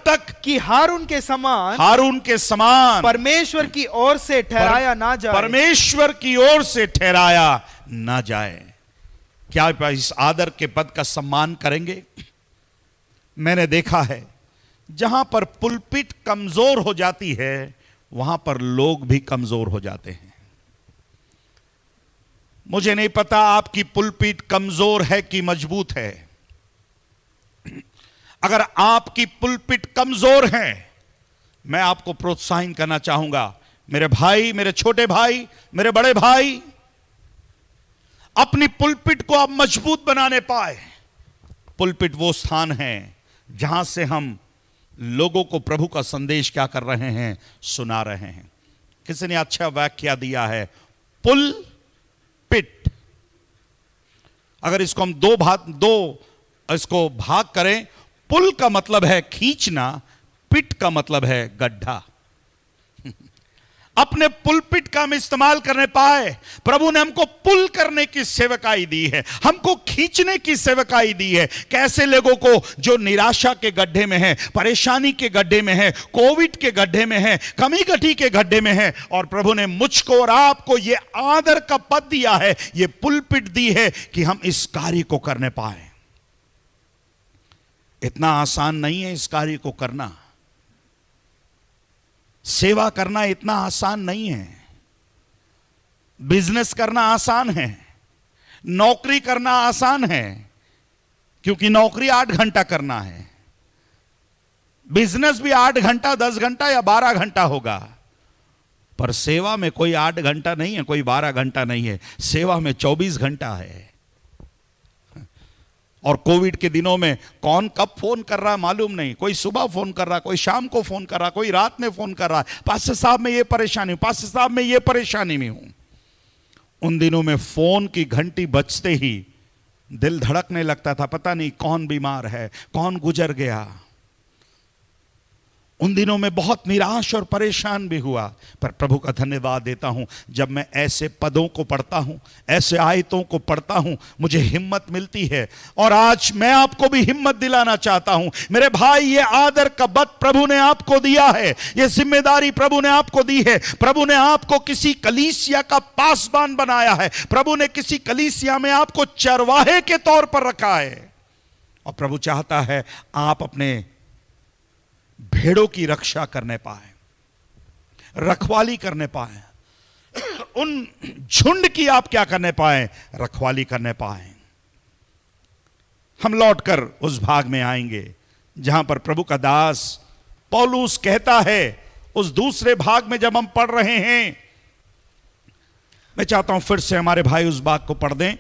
तक कि हारून के समान परमेश्वर की ओर से ठहराया ना जाए। परमेश्वर की ओर से ठहराया ना जाए। क्या इस आदर के पद का सम्मान करेंगे? मैंने देखा है, जहां पर पुलपिट कमजोर हो जाती है, वहां पर लोग भी कमजोर हो जाते हैं। मुझे नहीं पता आपकी पुलपिट कमजोर है कि मजबूत है। अगर आपकी पुलपिट कमजोर है, मैं आपको प्रोत्साहन करना चाहूंगा, मेरे भाई, मेरे छोटे भाई, मेरे बड़े भाई, अपनी पुलपिट को आप मजबूत बनाने पाए। पुलपिट वो स्थान है जहां से हम लोगों को प्रभु का संदेश क्या कर रहे हैं, सुना रहे हैं। किसी ने अच्छा वाक्य दिया है, पुल पिट। अगर इसको हम दो इसको भाग करें, पुल का मतलब है खींचना, पिट का मतलब है गड्ढा। अपने पुलपिट का हम इस्तेमाल करने पाए। प्रभु ने हमको पुल करने की सेवकाई दी है, हमको खींचने की सेवकाई दी है। कैसे लोगों को जो निराशा के गड्ढे में है, परेशानी के गड्ढे में है, कोविड के गड्ढे में है, कमी कटी के गड्ढे में है, और प्रभु ने मुझको और आपको ये आदर का पद दिया है, ये पुलपिट दी है कि हम इस कार्य को करने पाए। इतना आसान नहीं है इस कार्य को करना। सेवा करना इतना आसान नहीं है। बिजनेस करना आसान है, नौकरी करना आसान है, क्योंकि नौकरी 8 घंटा करना है। बिजनेस भी 8 घंटा, 10 घंटा या 12 घंटा होगा, पर सेवा में कोई 8 घंटा नहीं है, कोई 12 घंटा नहीं है। सेवा में 24 घंटा है। और कोविड के दिनों में कौन कब फोन कर रहा है मालूम नहीं। कोई सुबह फोन कर रहा है, कोई शाम को फोन कर रहा है, कोई रात में फोन कर रहा है, पास्टर साहब मैं ये परेशानी हूं, पास्टर साहब मैं ये परेशानी में हूं। उन दिनों में फोन की घंटी बजते ही दिल धड़कने लगता था, पता नहीं कौन बीमार है, कौन गुजर गया। उन दिनों में बहुत निराश और परेशान भी हुआ, पर प्रभु का धन्यवाद देता हूं, जब मैं ऐसे पदों को पढ़ता हूं, ऐसे आयतों को पढ़ता हूं, मुझे हिम्मत मिलती है। और आज मैं आपको भी हिम्मत दिलाना चाहता हूं, मेरे भाई, ये आदर का पद प्रभु ने आपको दिया है, ये जिम्मेदारी प्रभु ने आपको दी है। प्रभु ने आपको किसी कलीसिया का पासबान बनाया है, प्रभु ने किसी कलीसिया में आपको चरवाहे के तौर पर रखा है, और प्रभु चाहता है आप अपने भेड़ों की रक्षा करने पाए, रखवाली करने पाए, उन झुंड की आप क्या करने पाए, रखवाली करने पाए। हम लौटकर उस भाग में आएंगे जहां पर प्रभु का दास पौलुस कहता है, उस दूसरे भाग में जब हम पढ़ रहे हैं, मैं चाहता हूं फिर से हमारे भाई उस भाग को पढ़ दें,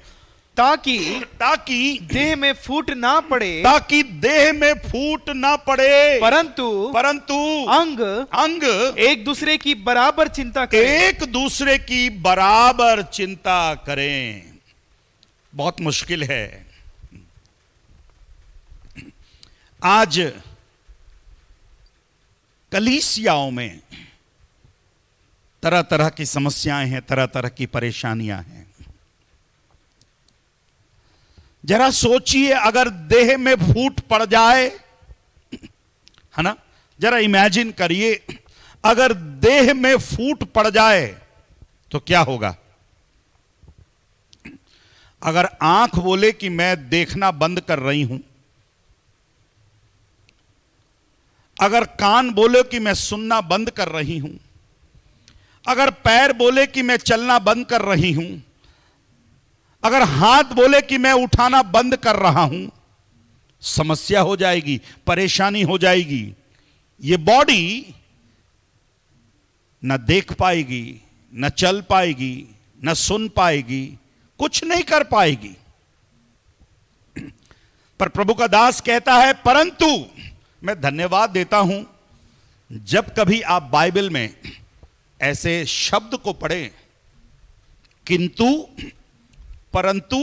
ताकि देह में फूट ना पड़े, ताकि देह में फूट ना पड़े, परंतु अंग एक दूसरे की बराबर चिंता करें। एक दूसरे की बराबर चिंता करें। बहुत मुश्किल है। आज कलीसियाओं में तरह तरह की समस्याएं हैं, तरह तरह की परेशानियां हैं। जरा सोचिए, अगर देह में फूट पड़ जाए, है ना, जरा इमेजिन करिए, अगर देह में फूट पड़ जाए तो क्या होगा। अगर आंख बोले कि मैं देखना बंद कर रही हूं, अगर कान बोले कि मैं सुनना बंद कर रही हूं, अगर पैर बोले कि मैं चलना बंद कर रही हूं, अगर हाथ बोले कि मैं उठाना बंद कर रहा हूं, समस्या हो जाएगी, परेशानी हो जाएगी। ये बॉडी न देख पाएगी, न चल पाएगी, न सुन पाएगी, कुछ नहीं कर पाएगी। पर प्रभु का दास कहता है, परंतु मैं धन्यवाद देता हूं जब कभी आप बाइबल में ऐसे शब्द को पढ़ें, किंतु, परंतु,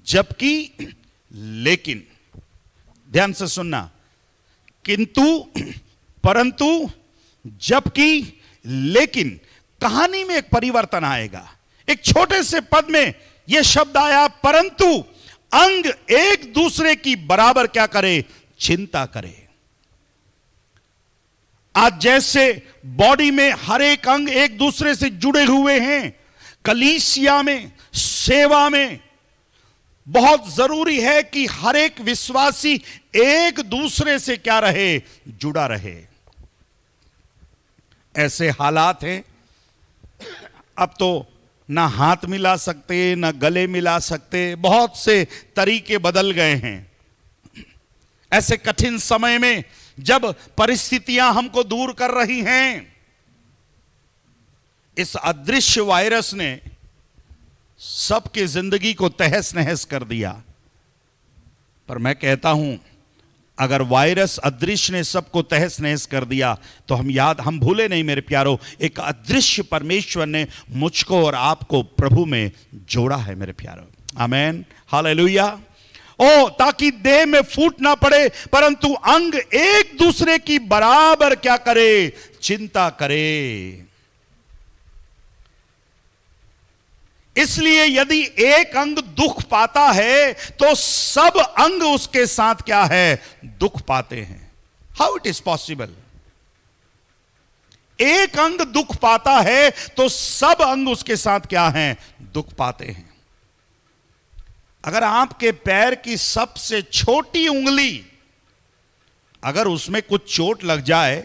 जबकि, लेकिन। ध्यान से सुनना, किंतु, परंतु, जबकि, लेकिन। कहानी में एक परिवर्तन आएगा। एक छोटे से पद में यह शब्द आया, परंतु अंग एक दूसरे की बराबर क्या करे, चिंता करे। आज जैसे बॉडी में हर एक अंग एक दूसरे से जुड़े हुए हैं, कलीसिया में, सेवा में बहुत जरूरी है कि हर एक विश्वासी एक दूसरे से क्या रहे, जुड़ा रहे। ऐसे हालात हैं, अब तो ना हाथ मिला सकते, ना गले मिला सकते, बहुत से तरीके बदल गए हैं। ऐसे कठिन समय में जब परिस्थितियां हमको दूर कर रही हैं, इस अदृश्य वायरस ने सबकी जिंदगी को तहस नहस कर दिया। पर मैं कहता हूं, अगर वायरस अदृश्य ने सबको तहस नहस कर दिया तो हम भूले नहीं मेरे प्यारो, एक अदृश्य परमेश्वर ने मुझको और आपको प्रभु में जोड़ा है मेरे प्यारो। आमेन, हालेलुया। ओ ताकि देह में फूट ना पड़े, परंतु अंग एक दूसरे की बराबर क्या करे, चिंता करे। इसलिए यदि एक अंग दुख पाता है तो सब अंग उसके साथ क्या है, दुख पाते हैं। How it is possible? एक अंग दुख पाता है तो सब अंग उसके साथ क्या हैं, दुख पाते हैं। अगर आपके पैर की सबसे छोटी उंगली, अगर उसमें कुछ चोट लग जाए,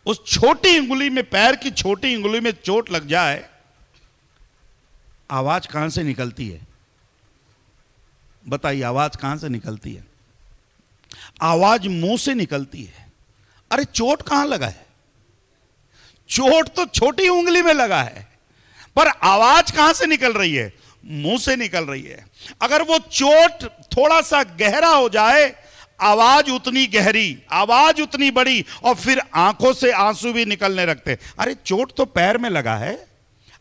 उस छोटी उंगली में, पैर की छोटी उंगली में चोट लग जाए, आवाज कहां से निकलती है? बताइए, आवाज कहां से निकलती है? आवाज मुंह से निकलती है। अरे चोट कहां लगा है? चोट तो छोटी उंगली में लगा है, पर आवाज कहां से निकल रही है? मुंह से निकल रही है। अगर वो चोट थोड़ा सा गहरा हो जाए, आवाज उतनी गहरी, आवाज उतनी बड़ी, और फिर आंखों से आंसू भी निकलने लगते। अरे चोट तो पैर में लगा है,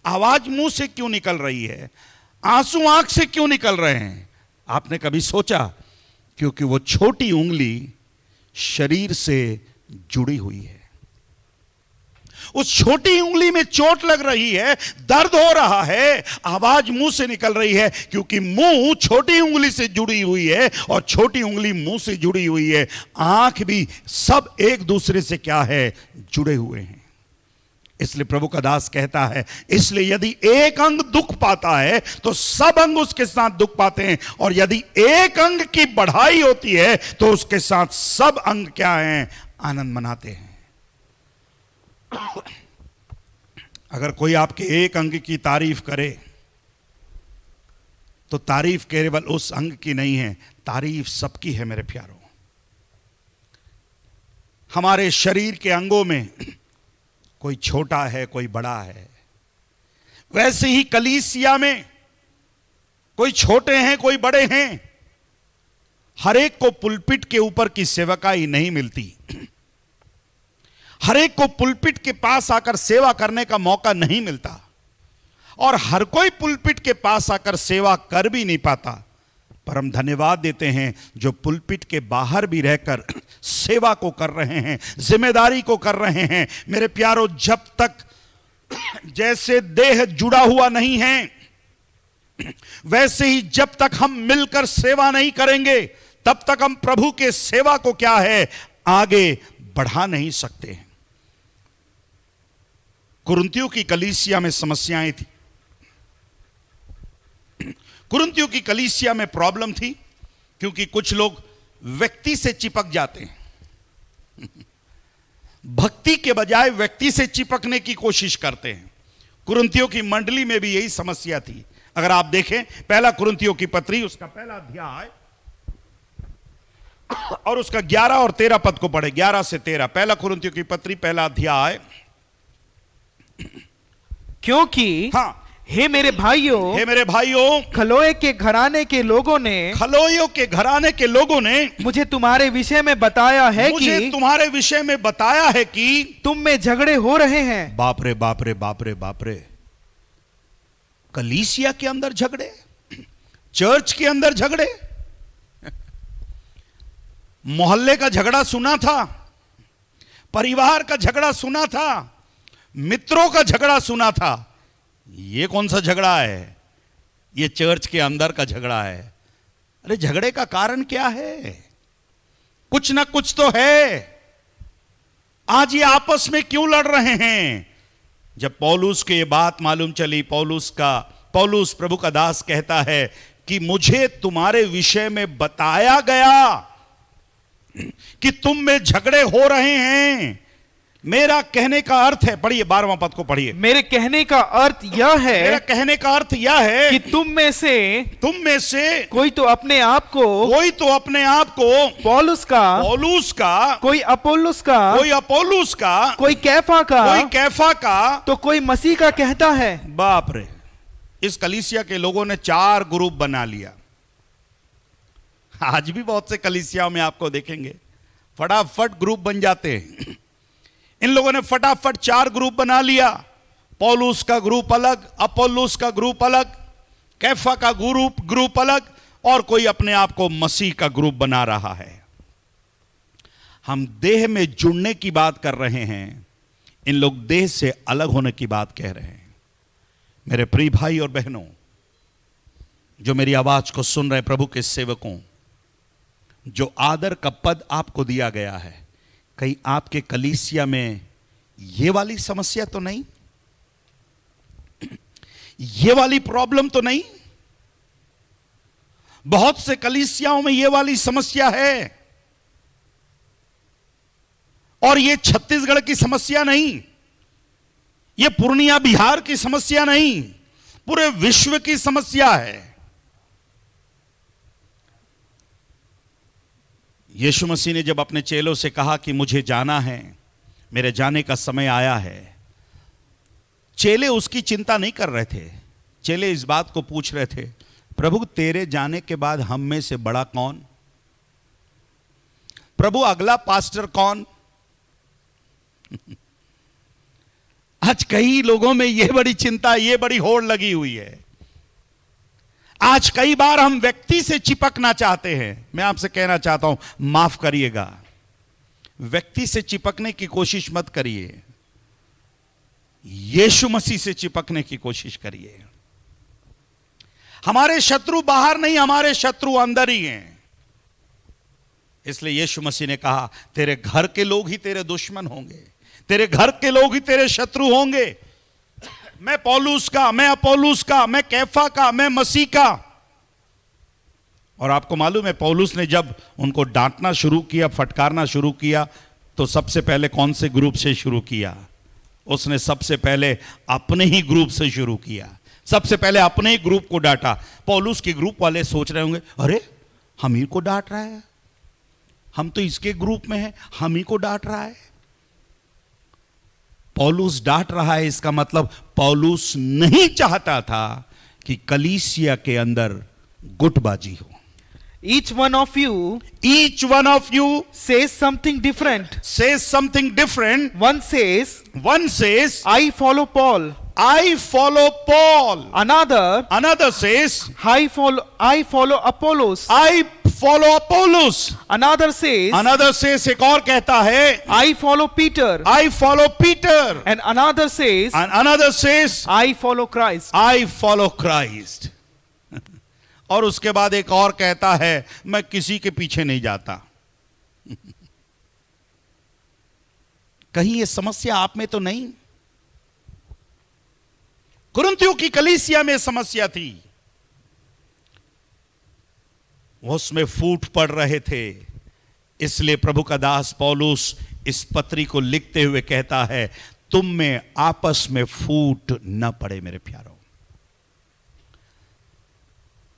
आवाज मुंह से क्यों निकल रही है, आंसू आंख से क्यों निकल रहे हैं? आपने कभी सोचा? क्योंकि वो छोटी उंगली शरीर से जुड़ी हुई है। उस छोटी उंगली में चोट लग रही है, दर्द हो रहा है, आवाज मुंह से निकल रही है, क्योंकि मुंह छोटी उंगली से जुड़ी हुई है और छोटी उंगली मुंह से जुड़ी हुई है। आंख भी, सब एक दूसरे से क्या है, जुड़े हुए हैं। इसलिए प्रभु का दास कहता है, इसलिए यदि एक अंग दुख पाता है तो सब अंग उसके साथ दुख पाते हैं, और यदि एक अंग की बढ़ाई होती है तो उसके साथ सब अंग क्या हैं, आनंद मनाते हैं। अगर कोई आपके एक अंग की तारीफ करे तो तारीफ केवल उस अंग की नहीं है, तारीफ सबकी है मेरे प्यारों। हमारे शरीर के अंगों में कोई छोटा है, कोई बड़ा है। वैसे ही कलीसिया में कोई छोटे हैं, कोई बड़े हैं। हर एक को पुलपिट के ऊपर की सेवकाई नहीं मिलती। हर एक को पुलपिट के पास आकर सेवा करने का मौका नहीं मिलता, और हर कोई पुलपिट के पास आकर सेवा कर भी नहीं पाता। पर हम धन्यवाद देते हैं जो पुलपिट के बाहर भी रहकर सेवा को कर रहे हैं, जिम्मेदारी को कर रहे हैं। मेरे प्यारों, जब तक जैसे देह जुड़ा हुआ नहीं है, वैसे ही जब तक हम मिलकर सेवा नहीं करेंगे, तब तक हम प्रभु के सेवा को क्या है, आगे बढ़ा नहीं सकते हैं। कुरिन्थियों की कलीसिया में समस्याएं थी। कुरिन्थियों की कलीसिया में प्रॉब्लम थी, क्योंकि कुछ लोग व्यक्ति से चिपक जाते हैं, भक्ति के बजाय व्यक्ति से चिपकने की कोशिश करते हैं। कुरिन्थियों की मंडली में भी यही समस्या थी। अगर आप देखें पहला कुरिन्थियों की पत्री उसका पहला अध्याय और उसका 11 और 13 पद को पढ़े, 11 से 13। पहला कुरिन्थियों की पत्री पहला अध्याय। क्योंकि हाँ, हे मेरे भाइयों, हे मेरे भाइयों, खलोए के घराने के लोगों ने खलोइयों के घराने के लोगों ने मुझे तुम्हारे विषय में बताया है मुझे कि तुम्हारे विषय में बताया है कि तुम में झगड़े हो रहे हैं। बाप रे बाप रे बाप रे बाप रे, कलीसिया के अंदर झगड़े, चर्च के अंदर झगड़े, मोहल्ले का झगड़ा सुना था, परिवार का झगड़ा सुना था, मित्रों का झगड़ा सुना था। ये कौन सा झगड़ा है? ये चर्च के अंदर का झगड़ा है। अरे झगड़े का कारण क्या है? कुछ ना कुछ तो है। आज ये आपस में क्यों लड़ रहे हैं? जब पौलुस को ये बात मालूम चली, पौलुस प्रभु का दास कहता है कि मुझे तुम्हारे विषय में बताया गया कि तुम में झगड़े हो रहे हैं। मेरा कहने का अर्थ है, पढ़िए 12वां पद को पढ़िए। मेरे कहने का अर्थ यह मेरा है कहने का अर्थ यह है कि तुम में से कोई तो अपने आप को पौलुस का, कोई अपोलोस का, कोई कैफा का, तो कोई मसीह का कहता है। बाप रे, इस कलीसिया के लोगों ने 4 ग्रुप बना लिया। आज भी बहुत से कलीसियाओं में आपको देखेंगे फटाफट ग्रुप बन जाते हैं। इन लोगों ने फटाफट 4 ग्रुप बना लिया। पौलुस का ग्रुप अलग, अपोलोस का ग्रुप अलग, कैफा का ग्रुप अलग, और कोई अपने आप को मसीह का ग्रुप बना रहा है। हम देह में जुड़ने की बात कर रहे हैं, इन लोग देह से अलग होने की बात कह रहे हैं। मेरे प्रिय भाई और बहनों, जो मेरी आवाज को सुन रहे प्रभु के सेवकों, जो आदर का पद आपको दिया गया है, कहीं आपके कलीसिया में ये वाली समस्या तो नहीं, ये वाली प्रॉब्लम तो नहीं? बहुत से कलीसियाओं में ये वाली समस्या है, और ये छत्तीसगढ़ की समस्या नहीं, ये पूर्णिया बिहार की समस्या नहीं, पूरे विश्व की समस्या है। यीशु मसीह ने जब अपने चेलों से कहा कि मुझे जाना है, मेरे जाने का समय आया है, चेले उसकी चिंता नहीं कर रहे थे। चेले इस बात को पूछ रहे थे, प्रभु तेरे जाने के बाद हम में से बड़ा कौन? प्रभु अगला पास्टर कौन? आज कई लोगों में यह बड़ी चिंता, यह बड़ी होड़ लगी हुई है। आज कई बार हम व्यक्ति से चिपकना चाहते हैं। मैं आपसे कहना चाहता हूं, माफ करिएगा, व्यक्ति से चिपकने की कोशिश मत करिए, यीशु मसीह से चिपकने की कोशिश करिए। हमारे शत्रु बाहर नहीं, हमारे शत्रु अंदर ही हैं। इसलिए यीशु मसीह ने कहा, तेरे घर के लोग ही तेरे दुश्मन होंगे, तेरे घर के लोग ही तेरे शत्रु होंगे। मैं पौलुस का, मैं अपोलोस का, मैं कैफा का, मैं मसीह का। और आपको मालूम है, पौलुस ने जब उनको डांटना शुरू किया, फटकारना शुरू किया, तो सबसे पहले कौन से ग्रुप से शुरू किया? उसने सबसे पहले अपने ही ग्रुप से शुरू किया। सबसे पहले अपने ही ग्रुप को डांटा। पौलुस के ग्रुप वाले सोच रहे होंगे, अरे हम ही को डांट रहा है, हम तो इसके ग्रुप में हैं, हम ही को डांट रहा है। पौलुस डांट रहा है, इसका मतलब पौलुस नहीं चाहता था कि कलीसिया के अंदर गुटबाजी हो। Each one of you says something different. One says, I follow Paul. Another says, I follow Apollos. Another says, एक और कहता है, I follow Peter. And another says, I follow Christ. और उसके बाद एक और कहता है, मैं किसी के पीछे नहीं जाता। कहीं ये समस्या आप में तो नहीं? कुरिन्थियों की कलीसिया में समस्या थी, वो उसमें फूट पड़ रहे थे। इसलिए प्रभु का दास पौलुस इस पत्री को लिखते हुए कहता है, तुम में आपस में फूट न पड़े मेरे प्यारों।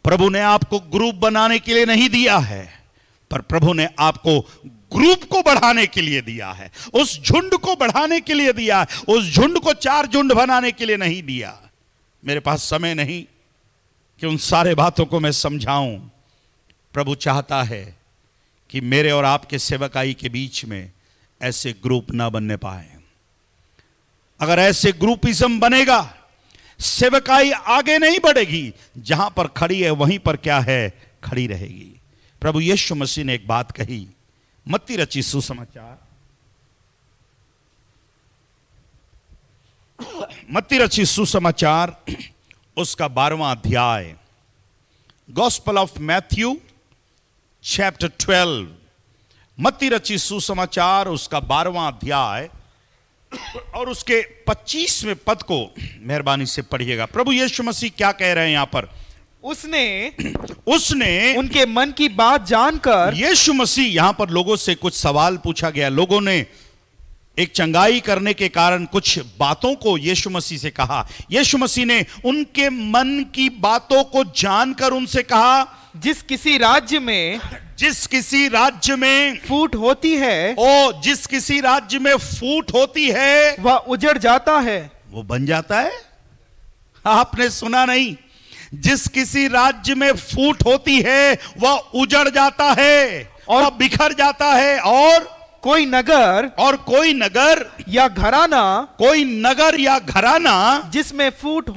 प्रभु ने आपको ग्रुप बनाने के लिए नहीं दिया है, पर प्रभु ने आपको ग्रुप को बढ़ाने के लिए दिया है, उस झुंड को बढ़ाने के लिए दिया है, उस झुंड को 4 झुंड बनाने के लिए नहीं दिया। मेरे पास समय नहीं कि उन सारे बातों को मैं समझाऊं। प्रभु चाहता है कि मेरे और आपके सेवकाई के बीच में ऐसे ग्रुप ना बनने पाए। अगर ऐसे ग्रुपिज्म बनेगा, सेवकाई आगे नहीं बढ़ेगी, जहां पर खड़ी है वहीं पर क्या है, खड़ी रहेगी। प्रभु यीशु मसीह ने एक बात कही, मत्ती रचित सुसमाचार, मत्ती रचित सुसमाचार उसका 12वां अध्याय, गॉस्पेल ऑफ मैथ्यू चैप्टर 12, मत्ती रचित सुसमाचार उसका 12वां अध्याय और उसके 25वें पद को मेहरबानी से पढ़िएगा। प्रभु यीशु मसीह क्या कह रहे हैं यहां पर? उसने उनके मन की बात जानकर, यीशु मसीह यहां पर लोगों से कुछ सवाल पूछा गया, लोगों ने एक चंगाई करने के कारण कुछ बातों को यीशु मसीह से कहा। यीशु मसीह ने उनके मन की बातों को जानकर उनसे कहा, जिस किसी राज्य में फूट होती है, जिस किसी राज्य में फूट होती है, वह उजड़ जाता है। वो बन जाता है? आपने सुना नहीं? जिस किसी राज्य में फूट होती है वह उजड़ जाता है और बिखर जाता है। और कोई नगर या घराना जिसमें फूट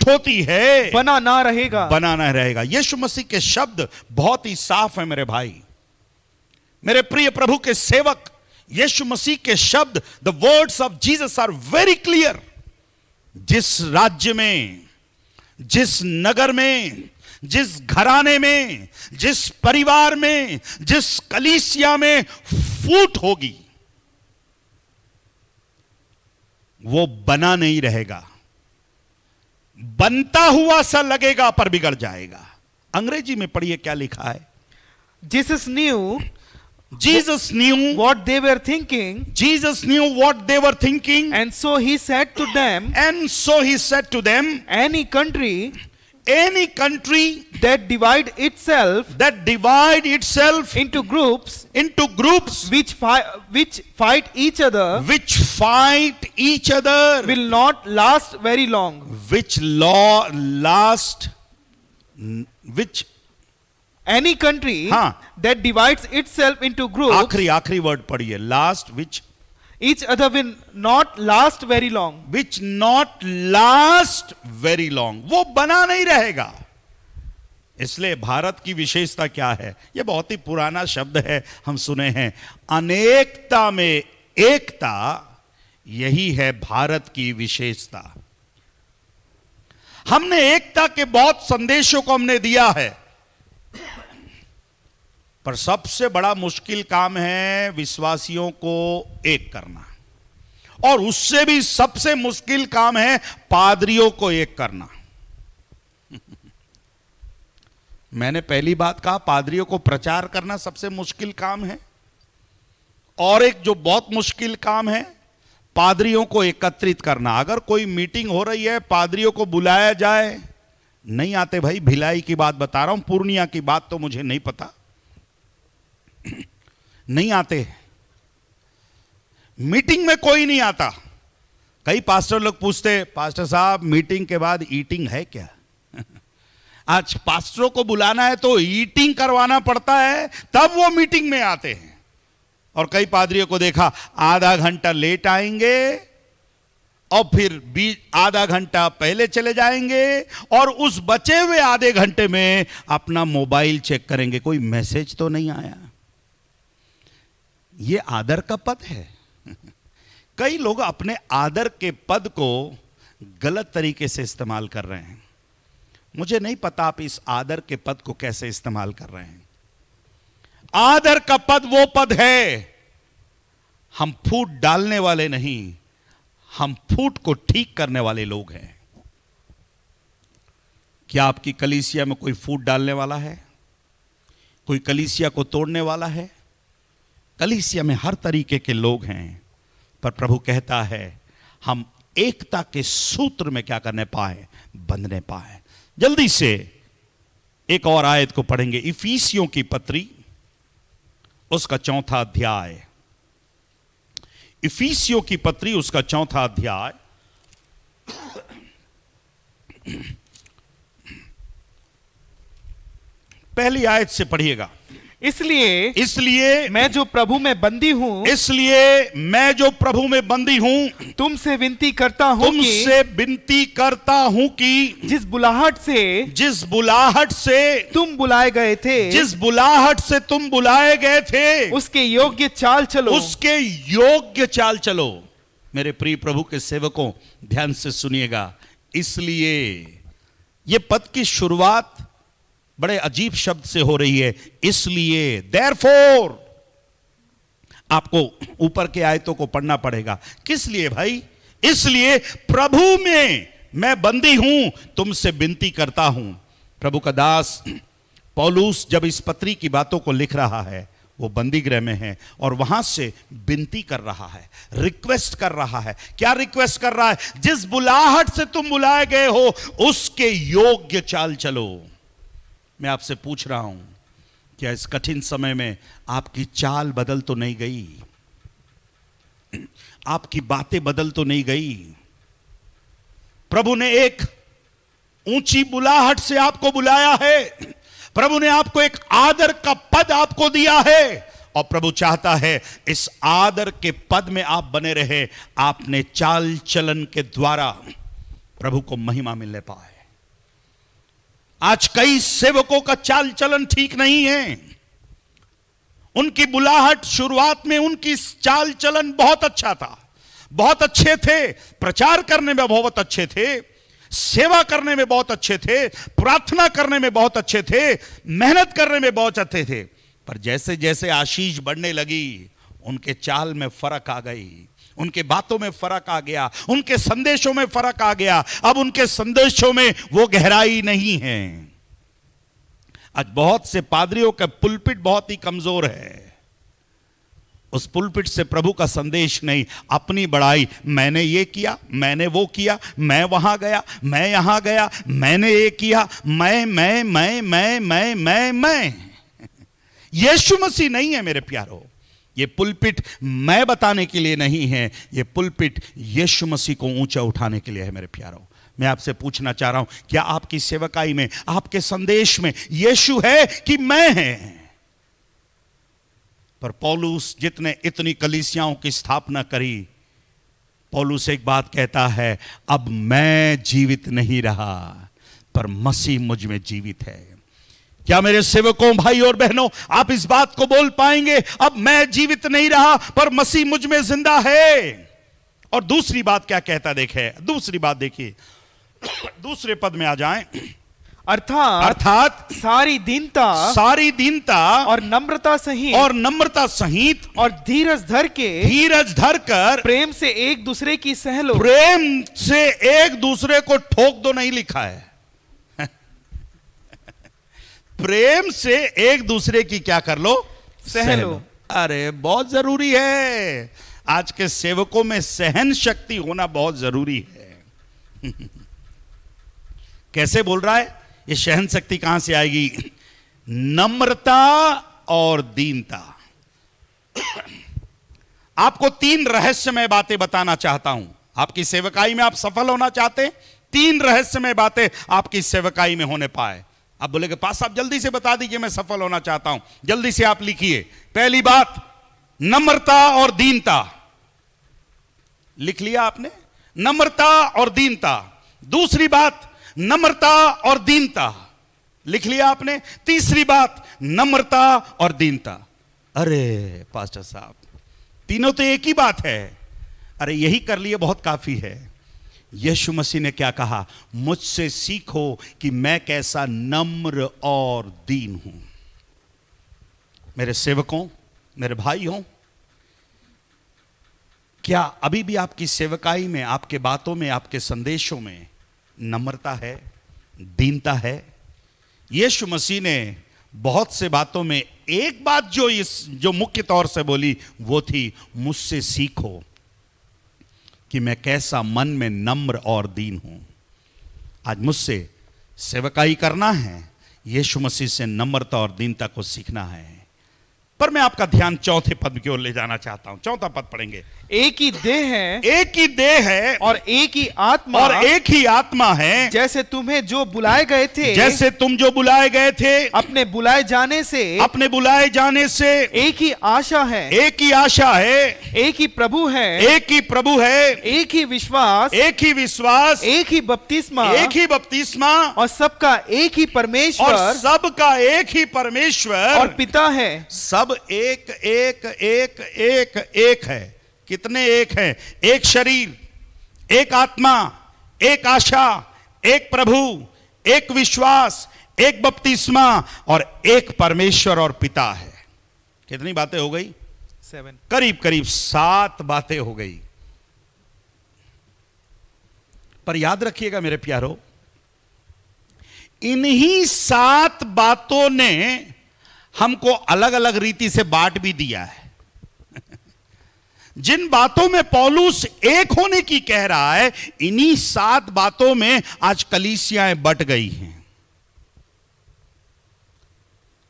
होती है, बना ना रहेगा। यीशु मसीह के शब्द बहुत ही साफ है मेरे भाई, मेरे प्रिय प्रभु के सेवक। यीशु मसीह के शब्द, the words of Jesus are very clear. जिस राज्य में, जिस नगर में, जिस घराने में, जिस परिवार में, जिस कलीसिया में फूट होगी, वो बना नहीं रहेगा, बनता हुआ सा लगेगा पर बिगड़ जाएगा। अंग्रेजी में पढ़िए क्या लिखा है। Jesus knew what they were thinking. Jesus knew what they were thinking. And so he said to them, any country that divide itself into groups which fight each other will not last very long. Any country that divides itself into groups, आखिरी word पढ़िए, last, which each other will not last very long. Which not last very long. वो बना नहीं रहेगा। इसलिए भारत की विशेषता क्या है? यह बहुत ही पुराना शब्द है, हम सुने हैं, अनेकता में एकता, यही है भारत की विशेषता। हमने एकता के बहुत संदेशों को हमने दिया है, पर सबसे बड़ा मुश्किल काम है विश्वासियों को एक करना, और उससे भी सबसे मुश्किल काम है पादरियों को एक करना। मैंने पहली बात कहा, पादरियों को प्रचार करना सबसे मुश्किल काम है, और एक जो बहुत मुश्किल काम है, पादरियों को एकत्रित करना। अगर कोई मीटिंग हो रही है, पादरियों को बुलाया जाए, नहीं आते भाई, भिलाई की बात बता रहा हूं, पूर्णिया की बात तो मुझे नहीं पता, नहीं आते। मीटिंग में कोई नहीं आता। कई पास्टर लोग पूछते, पास्टर साहब मीटिंग के बाद ईटिंग है क्या? आज पास्टरों को बुलाना है तो ईटिंग करवाना पड़ता है, तब वो मीटिंग में आते हैं। और कई पादरियों को देखा, आधा घंटा लेट आएंगे और फिर आधा घंटा पहले चले जाएंगे, और उस बचे हुए आधे घंटे में अपना मोबाइल चेक करेंगे, कोई मैसेज तो नहीं आया। ये आदर का पद है। कई लोग अपने आदर के पद को गलत तरीके से इस्तेमाल कर रहे हैं। मुझे नहीं पता आप इस आदर के पद को कैसे इस्तेमाल कर रहे हैं। आदर का पद वो पद है, हम फूट डालने वाले नहीं, हम फूट को ठीक करने वाले लोग हैं। क्या आपकी कलीसिया में कोई फूट डालने वाला है? कोई कलीसिया को तोड़ने वाला है? कलीसिया में हर तरीके के लोग हैं, पर प्रभु कहता है हम एकता के सूत्र में क्या करने पाए? बंधने पाए। जल्दी से एक और आयत को पढ़ेंगे, इफिसियों की पत्री उसका 4था अध्याय। इफिसियों की पत्री उसका 4था अध्याय। पहली आयत से पढ़िएगा। इसलिए मैं जो प्रभु में बंदी हूं, इसलिए मैं जो प्रभु में बंदी हूं, तुमसे विनती करता हूं कि जिस बुलाहट से तुम बुलाए गए थे, उसके योग्य चाल चलो। मेरे प्रिय प्रभु के सेवकों, ध्यान से सुनिएगा। इसलिए ये पद की शुरुआत बड़े अजीब शब्द से हो रही है, इसलिए। देयरफॉर आपको ऊपर के आयतों को पढ़ना पड़ेगा। किस लिए भाई? इसलिए प्रभु में मैं बंदी हूं, तुमसे विनती करता हूं। प्रभु का दास पौलुस जब इस पत्री की बातों को लिख रहा है, वो बंदी गृह में है और वहां से विनती कर रहा है, रिक्वेस्ट कर रहा है। क्या रिक्वेस्ट कर रहा है? जिस बुलाहट से तुम बुलाए गए हो, उसके योग्य चाल चलो। मैं आपसे पूछ रहा हूं, क्या इस कठिन समय में आपकी चाल बदल तो नहीं गई? आपकी बातें बदल तो नहीं गई? प्रभु ने एक ऊंची बुलाहट से आपको बुलाया है, प्रभु ने आपको एक आदर का पद आपको दिया है और प्रभु चाहता है इस आदर के पद में आप बने रहे। आपने चाल चलन के द्वारा प्रभु को महिमा मिलने पाए। आज कई सेवकों का चाल चलन ठीक नहीं है। उनकी बुलाहट शुरुआत में, उनकी चाल चलन बहुत अच्छा था, बहुत अच्छे थे, प्रचार करने में बहुत अच्छे थे, सेवा करने में बहुत अच्छे थे, प्रार्थना करने में बहुत अच्छे थे, मेहनत करने में बहुत अच्छे थे। पर जैसे जैसे आशीष बढ़ने लगी, उनके चाल में फर्क आ गई, उनके बातों में फर्क आ गया, उनके संदेशों में फर्क आ गया। अब उनके संदेशों में वो गहराई नहीं है। आज बहुत से पादरियों का पुलपिट बहुत ही कमजोर है। उस पुलपिट से प्रभु का संदेश नहीं, अपनी बड़ाई, मैंने ये किया, मैंने वो किया, मैं वहां गया, मैं यहां गया, मैंने ये किया, मैं। यीशु मसीह नहीं है मेरे प्यारो। ये पुलपिट मैं बताने के लिए नहीं है, ये पुलपिट यीशु मसीह को ऊंचा उठाने के लिए है मेरे प्यारो। मैं आपसे पूछना चाह रहा हूं, क्या आपकी सेवकाई में, आपके संदेश में यीशु है कि मैं है? पर पौलुस जितने इतनी कलीसियाओं की स्थापना करी, पौलुस एक बात कहता है, अब मैं जीवित नहीं रहा, पर मसीह मुझ में जीवित है। क्या मेरे सेवकों, भाई और बहनों, आप इस बात को बोल पाएंगे, अब मैं जीवित नहीं रहा पर मसीह मुझ में जिंदा है? और दूसरी बात क्या कहता देखे, दूसरी बात देखिए, दूसरे पद में आ जाएं। अर्थात सारी दीनता और नम्रता सहित और धीरज धर कर प्रेम से एक दूसरे की सह लो। प्रेम से एक दूसरे को ठोक दो नहीं लिखा है। प्रेम से एक दूसरे की क्या कर लो? सह लो। अरे बहुत जरूरी है। आज के सेवकों में सहन शक्ति होना बहुत जरूरी है। कैसे बोल रहा है? ये सहन शक्ति कहां से आएगी? नम्रता और दीनता। आपको 3 रहस्यमय बातें बताना चाहता हूं। आपकी सेवकाई में आप सफल होना चाहते हैं, 3 रहस्यमय बातें आपकी सेवकाई में होने पाए। आप बोलेगे पास साहब जल्दी से बता दीजिए, मैं सफल होना चाहता हूं। जल्दी से आप लिखिए। पहली बात, नम्रता और दीनता। लिख लिया आपने? नम्रता और दीनता। दूसरी बात, नम्रता और दीनता। लिख लिया आपने? तीसरी बात, नम्रता और दीनता। अरे पास्टर साहब, तीनों तो एक ही बात है। अरे यही कर लिए बहुत काफी है। यीशु मसीह ने क्या कहा? मुझसे सीखो कि मैं कैसा नम्र और दीन हूं। मेरे सेवकों, मेरे भाइयों, क्या अभी भी आपकी सेवकाई में, आपके बातों में, आपके संदेशों में नम्रता है, दीनता है? यीशु मसीह ने बहुत से बातों में एक बात जो मुख्य तौर से बोली, वो थी, मुझसे सीखो कि मैं कैसा मन में नम्र और दीन हूं। आज मुझसे सेवकाई करना है, यीशु मसीह से नम्रता और दीनता को सीखना है। पर मैं आपका ध्यान चौथे पद की ओर ले जाना चाहता हूं। चौथा पद पढ़ेंगे। एक ही देह है, एक ही देह है और एक ही आत्मा, और एक ही आत्मा है। जैसे तुम्हें जो बुलाए गए थे, जैसे तुम जो बुलाए गए थे अपने बुलाए जाने से, अपने बुलाए जाने से एक ही आशा है, एक ही आशा है, एक ही प्रभु है, एक ही प्रभु है, एक ही विश्वास, एक ही विश्वास, एक ही बपतिस्मा, एक ही बपतिस्मा, और सबका एक ही परमेश्वर, और सबका एक ही परमेश्वर और पिता है। सब एक एक एक एक एक है। कितने एक हैं? एक शरीर, एक आत्मा, एक आशा, एक प्रभु, एक विश्वास, एक बपतिस्मा और एक परमेश्वर और पिता है। कितनी बातें हो गई? 7। करीब करीब 7 बातें हो गई। पर याद रखिएगा मेरे प्यारो, इन्हीं 7 बातों ने हमको अलग अलग रीति से बांट भी दिया है। जिन बातों में पौलुस एक होने की कह रहा है, इन्हीं 7 बातों में आज कलीसियाएं बट गई हैं।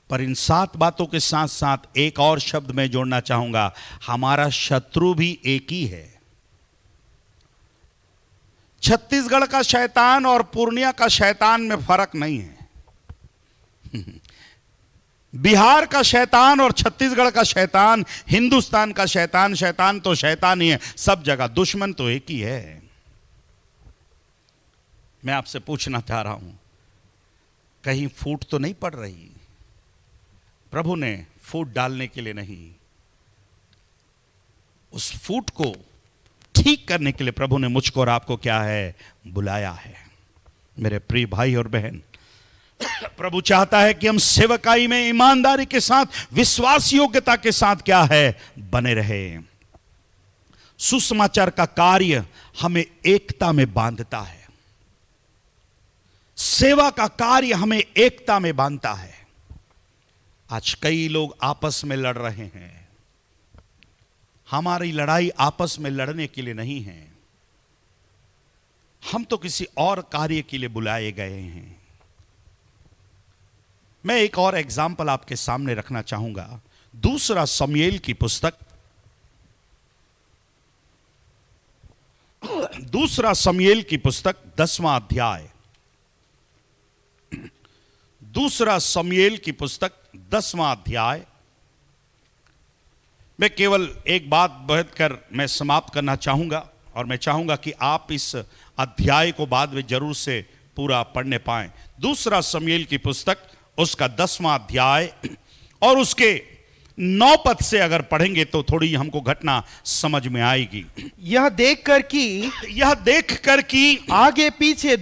पर इन 7 बातों के साथ साथ एक और शब्द मैं जोड़ना चाहूंगा, हमारा शत्रु भी एक ही है। छत्तीसगढ़ का शैतान और पूर्णिया का शैतान में फर्क नहीं है। बिहार का शैतान और छत्तीसगढ़ का शैतान, हिंदुस्तान का शैतान, शैतान तो शैतान ही है। सब जगह दुश्मन तो एक ही है। मैं आपसे पूछना चाह रहा हूं, कहीं फूट तो नहीं पड़ रही? प्रभु ने फूट डालने के लिए नहीं, उस फूट को ठीक करने के लिए प्रभु ने मुझको और आपको क्या है? बुलाया है। मेरे प्रिय भाई और बहन, प्रभु चाहता है कि हम सेवकाई में ईमानदारी के साथ, विश्वास योग्यता के साथ क्या है? बने रहे। सुसमाचार का कार्य हमें एकता में बांधता है। सेवा का कार्य हमें एकता में बांधता है। आज कई लोग आपस में लड़ रहे हैं। हमारी लड़ाई आपस में लड़ने के लिए नहीं है। हम तो किसी और कार्य के लिए बुलाए गए हैं। मैं एक और एग्जाम्पल आपके सामने रखना चाहूंगा। दूसरा शमूएल की पुस्तक, दूसरा शमूएल की पुस्तक 10वां अध्याय, दूसरा शमूएल की पुस्तक 10वां अध्याय। मैं केवल एक बात कहकर मैं समाप्त करना चाहूंगा, और मैं चाहूंगा कि आप इस अध्याय को बाद में जरूर से पूरा पढ़ने पाएं। दूसरा शमूएल की पुस्तक उसका 10वां अध्याय और उसके 9 पद से अगर पढ़ेंगे तो थोड़ी हमको घटना समझ में आएगी। यह देखकर कि आगे पीछे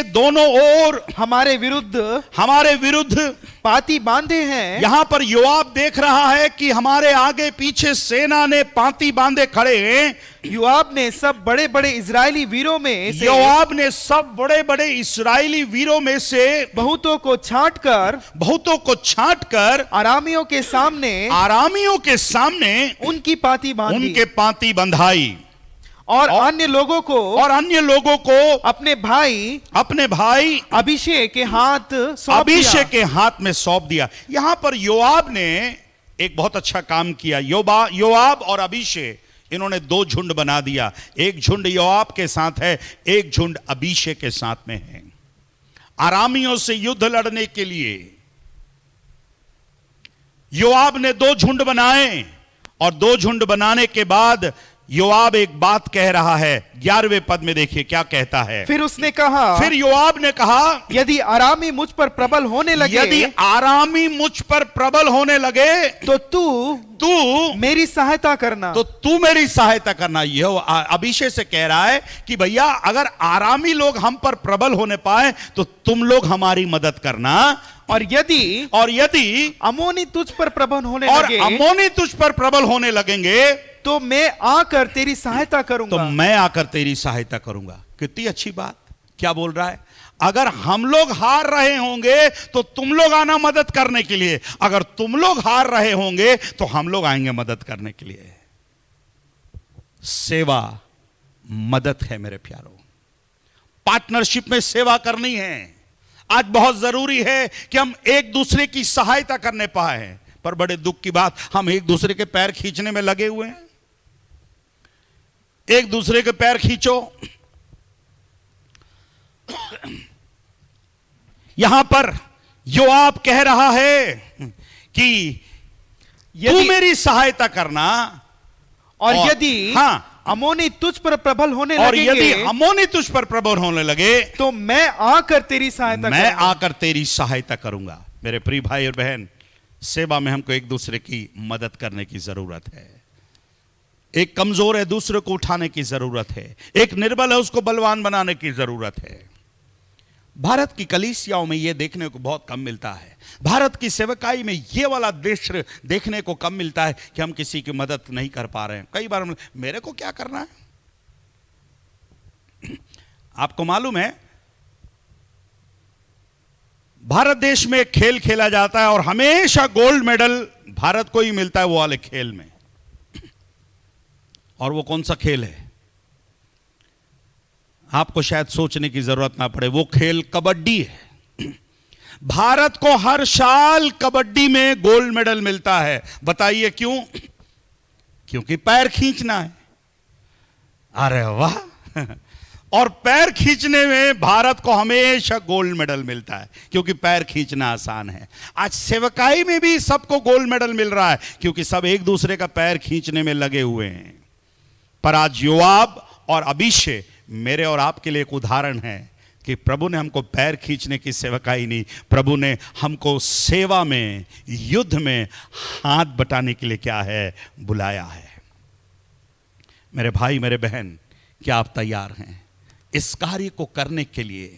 दोनों ओर हमारे विरुद्ध पाती बांधे हैं। यहां पर योआब देख रहा है कि हमारे आगे पीछे सेना ने पाती बांधे खड़े हैं। योआब ने सब बड़े बड़े इजरायली वीरों में से बहुतों को छांटकर आरामियों के सामने उनकी पाती बंधाई और अन्य लोगों को अपने भाई अभिषेक के हाथ में सौंप दिया। यहां पर योआब ने एक बहुत अच्छा काम किया। योआब और अभिषेक, इन्होंने 2 झुंड बना दिया। एक झुंड योआब के साथ है, एक झुंड अभिषेक के साथ में है। आरामियों से युद्ध लड़ने के लिए योआब ने 2 झुंड बनाए, और 2 झुंड बनाने के बाद योआब एक बात कह रहा है। 11वें पद में देखिए क्या कहता है। फिर योआब ने कहा, यदि आरामी मुझ पर प्रबल होने लगे तो तू मेरी सहायता करना। यह अभिषेक से कह रहा है कि भैया अगर आरामी लोग हम पर प्रबल होने पाए तो तुम लोग हमारी मदद करना। और यदि अमोनी तुझ पर प्रबल होने लगेंगे तो मैं आकर तेरी सहायता करूंगा। कितनी अच्छी बात। क्या बोल रहा है? अगर हम लोग हार रहे होंगे तो तुम लोग आना मदद करने के लिए, अगर तुम लोग हार रहे होंगे तो हम लोग आएंगे मदद करने के लिए। सेवा मदद है मेरे प्यारों। पार्टनरशिप में सेवा करनी है। आज बहुत जरूरी है कि हम एक दूसरे की सहायता करने पाए, पर बड़े दुख की बात, हम एक दूसरे के पैर खींचने में लगे हुए हैं। एक दूसरे के पैर खींचो। यहां पर योआब कह रहा है कि तू मेरी सहायता करना, और यदि अम्मोनी तुझ पर प्रबल होने और लगेंगे, यदि अम्मोनी तुझ पर प्रबल होने लगे, तो मैं आकर तेरी सहायता करूंगा। मेरे प्रिय भाई और बहन, सेवा में हमको एक दूसरे की मदद करने की जरूरत है। एक कमजोर है, दूसरे को उठाने की जरूरत है। एक निर्बल है, उसको बलवान बनाने की जरूरत है। भारत की कलीसियाओं में यह देखने को बहुत कम मिलता है। भारत की सेवकाई में यह वाला दृश्य देखने को कम मिलता है कि हम किसी की मदद नहीं कर पा रहे हैं। कई बार मेरे को क्या करना है। आपको मालूम है, भारत देश में खेल खेला जाता है और हमेशा गोल्ड मेडल भारत को ही मिलता है वो वाले खेल में। और वो कौन सा खेल है? आपको शायद सोचने की जरूरत ना पड़े, वो खेल कबड्डी है। भारत को हर साल कबड्डी में गोल्ड मेडल मिलता है। बताइए क्यों? क्योंकि पैर खींचना है। अरे वाह! और पैर खींचने में भारत को हमेशा गोल्ड मेडल मिलता है, क्योंकि पैर खींचना आसान है। आज सेवकाई में भी सबको गोल्ड मेडल मिल रहा है, क्योंकि सब एक दूसरे का पैर खींचने में लगे हुए हैं। पर आज योआब और अबीशे मेरे और आपके लिए एक उदाहरण है कि प्रभु ने हमको पैर खींचने की सेवकाई नहीं, प्रभु ने हमको सेवा में, युद्ध में हाथ बटाने के लिए क्या है, बुलाया है। मेरे भाई, मेरे बहन, क्या आप तैयार हैं इस कार्य को करने के लिए,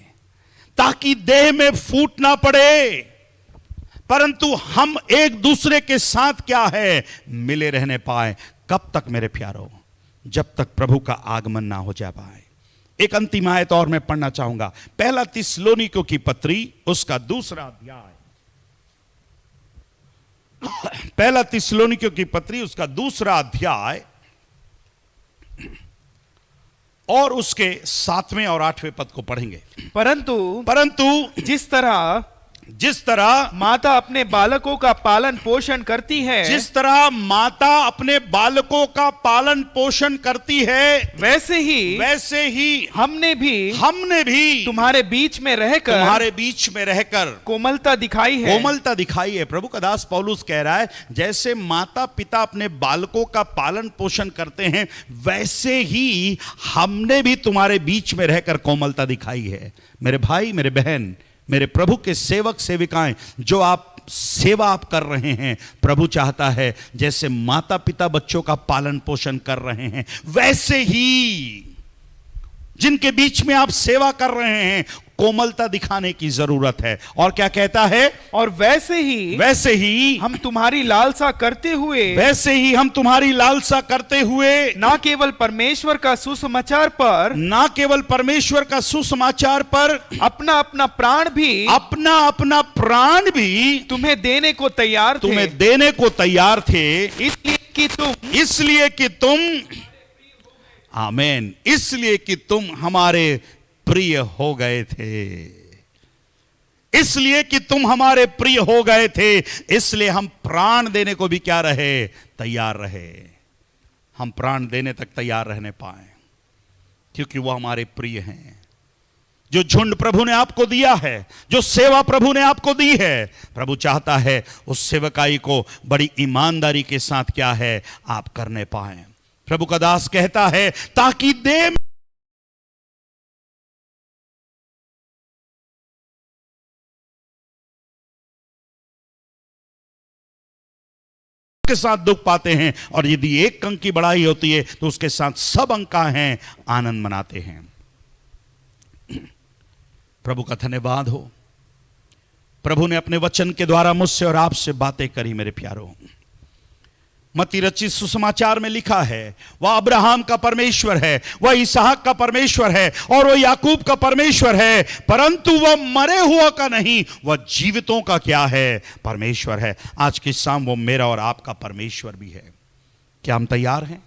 ताकि देह में फूट ना पड़े, परंतु हम एक दूसरे के साथ क्या है, मिले रहने पाए। कब तक मेरे प्यारो? जब तक प्रभु का आगमन ना हो जा पाए। एक अंतिम आयत और मैं पढ़ना चाहूंगा, पहला थिस्सलुनीकियों की पत्री, उसका दूसरा अध्याय। पहला थिस्सलुनीकियों की पत्री, उसका दूसरा अध्याय और उसके 7वें और 8वें पद को पढ़ेंगे। परंतु जिस तरह माता अपने बालकों का पालन पोषण करती है, जिस तरह माता अपने बालकों का पालन पोषण करती है, वैसे ही हमने भी तुम्हारे बीच में रहकर कोमलता दिखाई है। प्रभु का दास पौलुस कह रहा है, जैसे माता पिता अपने बालकों का पालन पोषण करते हैं, वैसे ही हमने भी तुम्हारे बीच में रहकर कोमलता दिखाई है। मेरे भाई, मेरे बहन, मेरे प्रभु के सेवक सेविकाएं, जो आप सेवा आप कर रहे हैं, प्रभु चाहता है जैसे माता पिता बच्चों का पालन पोषण कर रहे हैं, वैसे ही जिनके बीच में आप सेवा कर रहे हैं, कोमलता दिखाने की जरूरत है। और क्या कहता है? और वैसे ही हम तुम्हारी लालसा करते हुए ना केवल परमेश्वर का सुसमाचार पर अपना अपना प्राण भी तुम्हें देने को तैयार थे, इसलिए कि तुम आमीन, इसलिए कि तुम हमारे प्रिय हो गए थे, इसलिए हम प्राण देने को भी क्या रहे, तैयार रहे। हम प्राण देने तक तैयार रहने पाए, क्योंकि वो हमारे प्रिय हैं। जो झुंड प्रभु ने आपको दिया है, जो सेवा प्रभु ने आपको दी है, प्रभु चाहता है उस सेवकाई को बड़ी ईमानदारी के साथ क्या है, आप करने पाए। प्रभु का दास कहता है, ताकि देह के साथ दुख पाते हैं, और यदि एक अंक की बढ़ाई होती है तो उसके साथ सब अंक हैं आनंद मनाते हैं। प्रभु का धन्यवाद हो। प्रभु ने अपने वचन के द्वारा मुझसे और आपसे बातें करी। मेरे प्यारों, मत्ती रचित सुसमाचार में लिखा है, वह अब्राहम का परमेश्वर है, वह इसहाक का परमेश्वर है और वह याकूब का परमेश्वर है, परंतु वह मरे हुआ का नहीं, वह जीवितों का क्या है, परमेश्वर है। आज की शाम वो मेरा और आपका परमेश्वर भी है। क्या हम तैयार हैं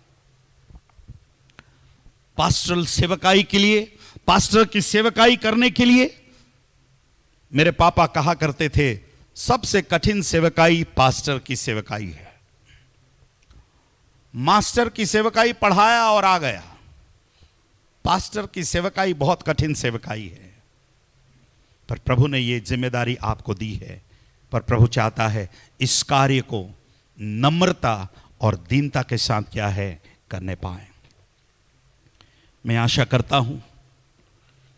पास्टरल सेवकाई के लिए, पास्टर की सेवकाई करने के लिए मेरे पापा कहा करते थे, सबसे कठिन सेवकाई पास्टर की सेवकाई है। मास्टर की सेवकाई पढ़ाया और आ गया, पास्टर की सेवकाई बहुत कठिन सेवकाई है। पर प्रभु ने यह जिम्मेदारी आपको दी है, पर प्रभु चाहता है इस कार्य को नम्रता और दीनता के साथ क्या है करने पाए। मैं आशा करता हूं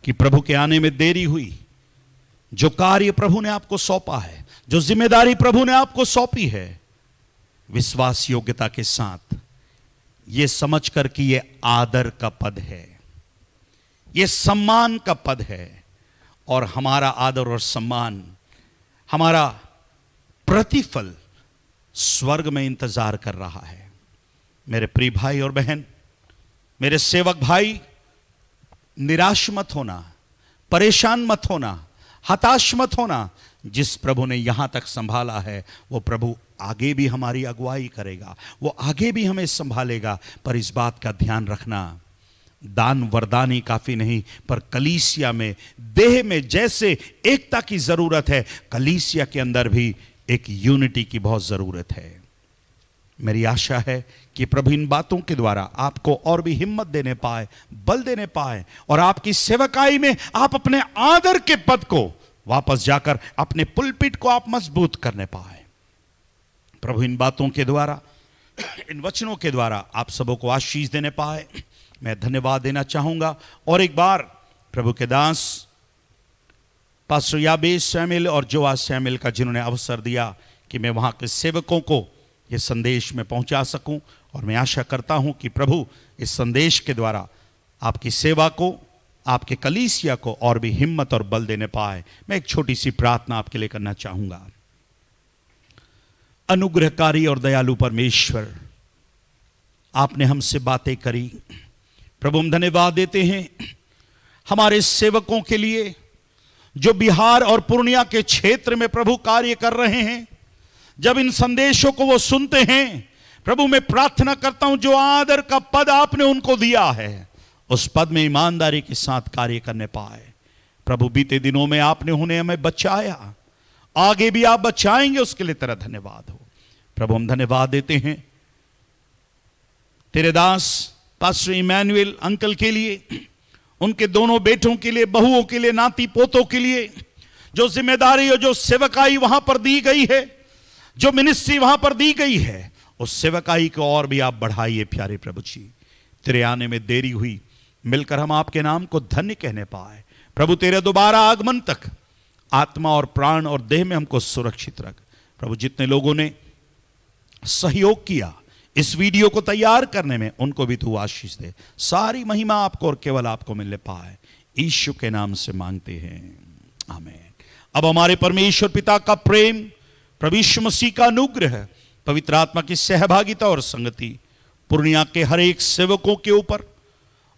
कि प्रभु के आने में देरी हुई, जो कार्य प्रभु ने आपको सौंपा है, जो जिम्मेदारी प्रभु ने आपको सौंपी है, विश्वास योग्यता के साथ यह समझकर कि यह आदर का पद है, यह सम्मान का पद है, और हमारा आदर और सम्मान, हमारा प्रतिफल स्वर्ग में इंतजार कर रहा है। मेरे प्रिय भाई और बहन, मेरे सेवक भाई, निराश मत होना, परेशान मत होना, हताश मत होना। जिस प्रभु ने यहां तक संभाला है वो प्रभु आगे भी हमारी अगुवाई करेगा, वो आगे भी हमें संभालेगा। पर इस बात का ध्यान रखना, दान वरदानी काफी नहीं, पर कलीसिया में, देह में जैसे एकता की जरूरत है, कलीसिया के अंदर भी एक यूनिटी की बहुत जरूरत है। मेरी आशा है कि प्रभु इन बातों के द्वारा आपको और भी हिम्मत देने पाए, बल देने पाए, और आपकी सेवकाई में आप अपने आदर के पद को वापस जाकर अपने पुलपिट को आप मजबूत करने पाए। प्रभु इन बातों के द्वारा, इन वचनों के द्वारा आप सबों को आशीष देने पाए। मैं धन्यवाद देना चाहूंगा और एक बार प्रभु के दास पास्टर याबेश सैमुअल और जोआज सैमुअल का, जिन्होंने अवसर दिया कि मैं वहां के सेवकों को यह संदेश में पहुंचा सकूं, और मैं आशा करता हूं कि प्रभु इस संदेश के द्वारा आपकी सेवा को, आपके कलीसिया को और भी हिम्मत और बल देने पाए। मैं एक छोटी सी प्रार्थना आपके लिए करना चाहूंगा। अनुग्रहकारी और दयालु परमेश्वर, आपने हमसे बातें करी प्रभु, हम धन्यवाद देते हैं हमारे सेवकों के लिए जो बिहार और पूर्णिया के क्षेत्र में प्रभु कार्य कर रहे हैं। जब इन संदेशों को वो सुनते हैं प्रभु, मैं प्रार्थना करता हूं जो आदर का पद आपने उनको दिया है, उस पद में ईमानदारी के साथ कार्य करने पाए। प्रभु, बीते दिनों में आपने उन्हें हमें बचाया, आगे भी आप बचाएंगे, उसके लिए तेरा धन्यवाद हो। प्रभु, हम धन्यवाद देते हैं तेरे दास पास्टर इमैनुअल अंकल के लिए, उनके दोनों बेटों के लिए, बहुओं के लिए, नाती पोतों के लिए, जो जिम्मेदारी और जो सेवकाई वहां पर दी गई है, जो मिनिस्ट्री वहां पर दी गई है, उस सेवकाई को और भी आप बढ़ाइए प्यारे प्रभु जी। तेरे आने में देरी हुई, मिलकर हम आपके नाम को धन्य कहने पाए। प्रभु, तेरे दोबारा आगमन तक आत्मा और प्राण और देह में हमको सुरक्षित रख। प्रभु, जितने लोगों ने सहयोग किया इस वीडियो को तैयार करने में, उनको भी तू आशीष दे। सारी महिमा आपको और केवल आपको मिलने पाए, यीशु के नाम से मांगते हैं, आमीन। अब हमारे परमेश्वर पिता का प्रेम, प्रभु यीशु मसीह का अनुग्रह, पवित्र आत्मा की सहभागिता और संगति पूर्णिया के हर एक सेवकों के ऊपर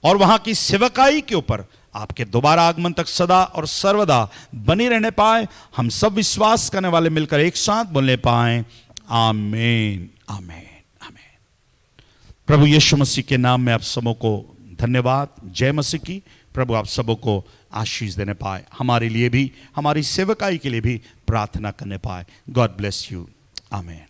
और वहां की सेवकाई के ऊपर आपके दोबारा आगमन तक सदा और सर्वदा बने रहने पाए। हम सब विश्वास करने वाले मिलकर एक साथ बोलने पाए, आमीन, आमीन, आमीन। प्रभु यीशु मसीह के नाम में आप सबों को धन्यवाद। जय मसीह की। प्रभु आप सबों को आशीष देने पाए, हमारे लिए भी, हमारी सेवकाई के लिए भी प्रार्थना करने पाए। गॉड ब्लेस यू, आमीन।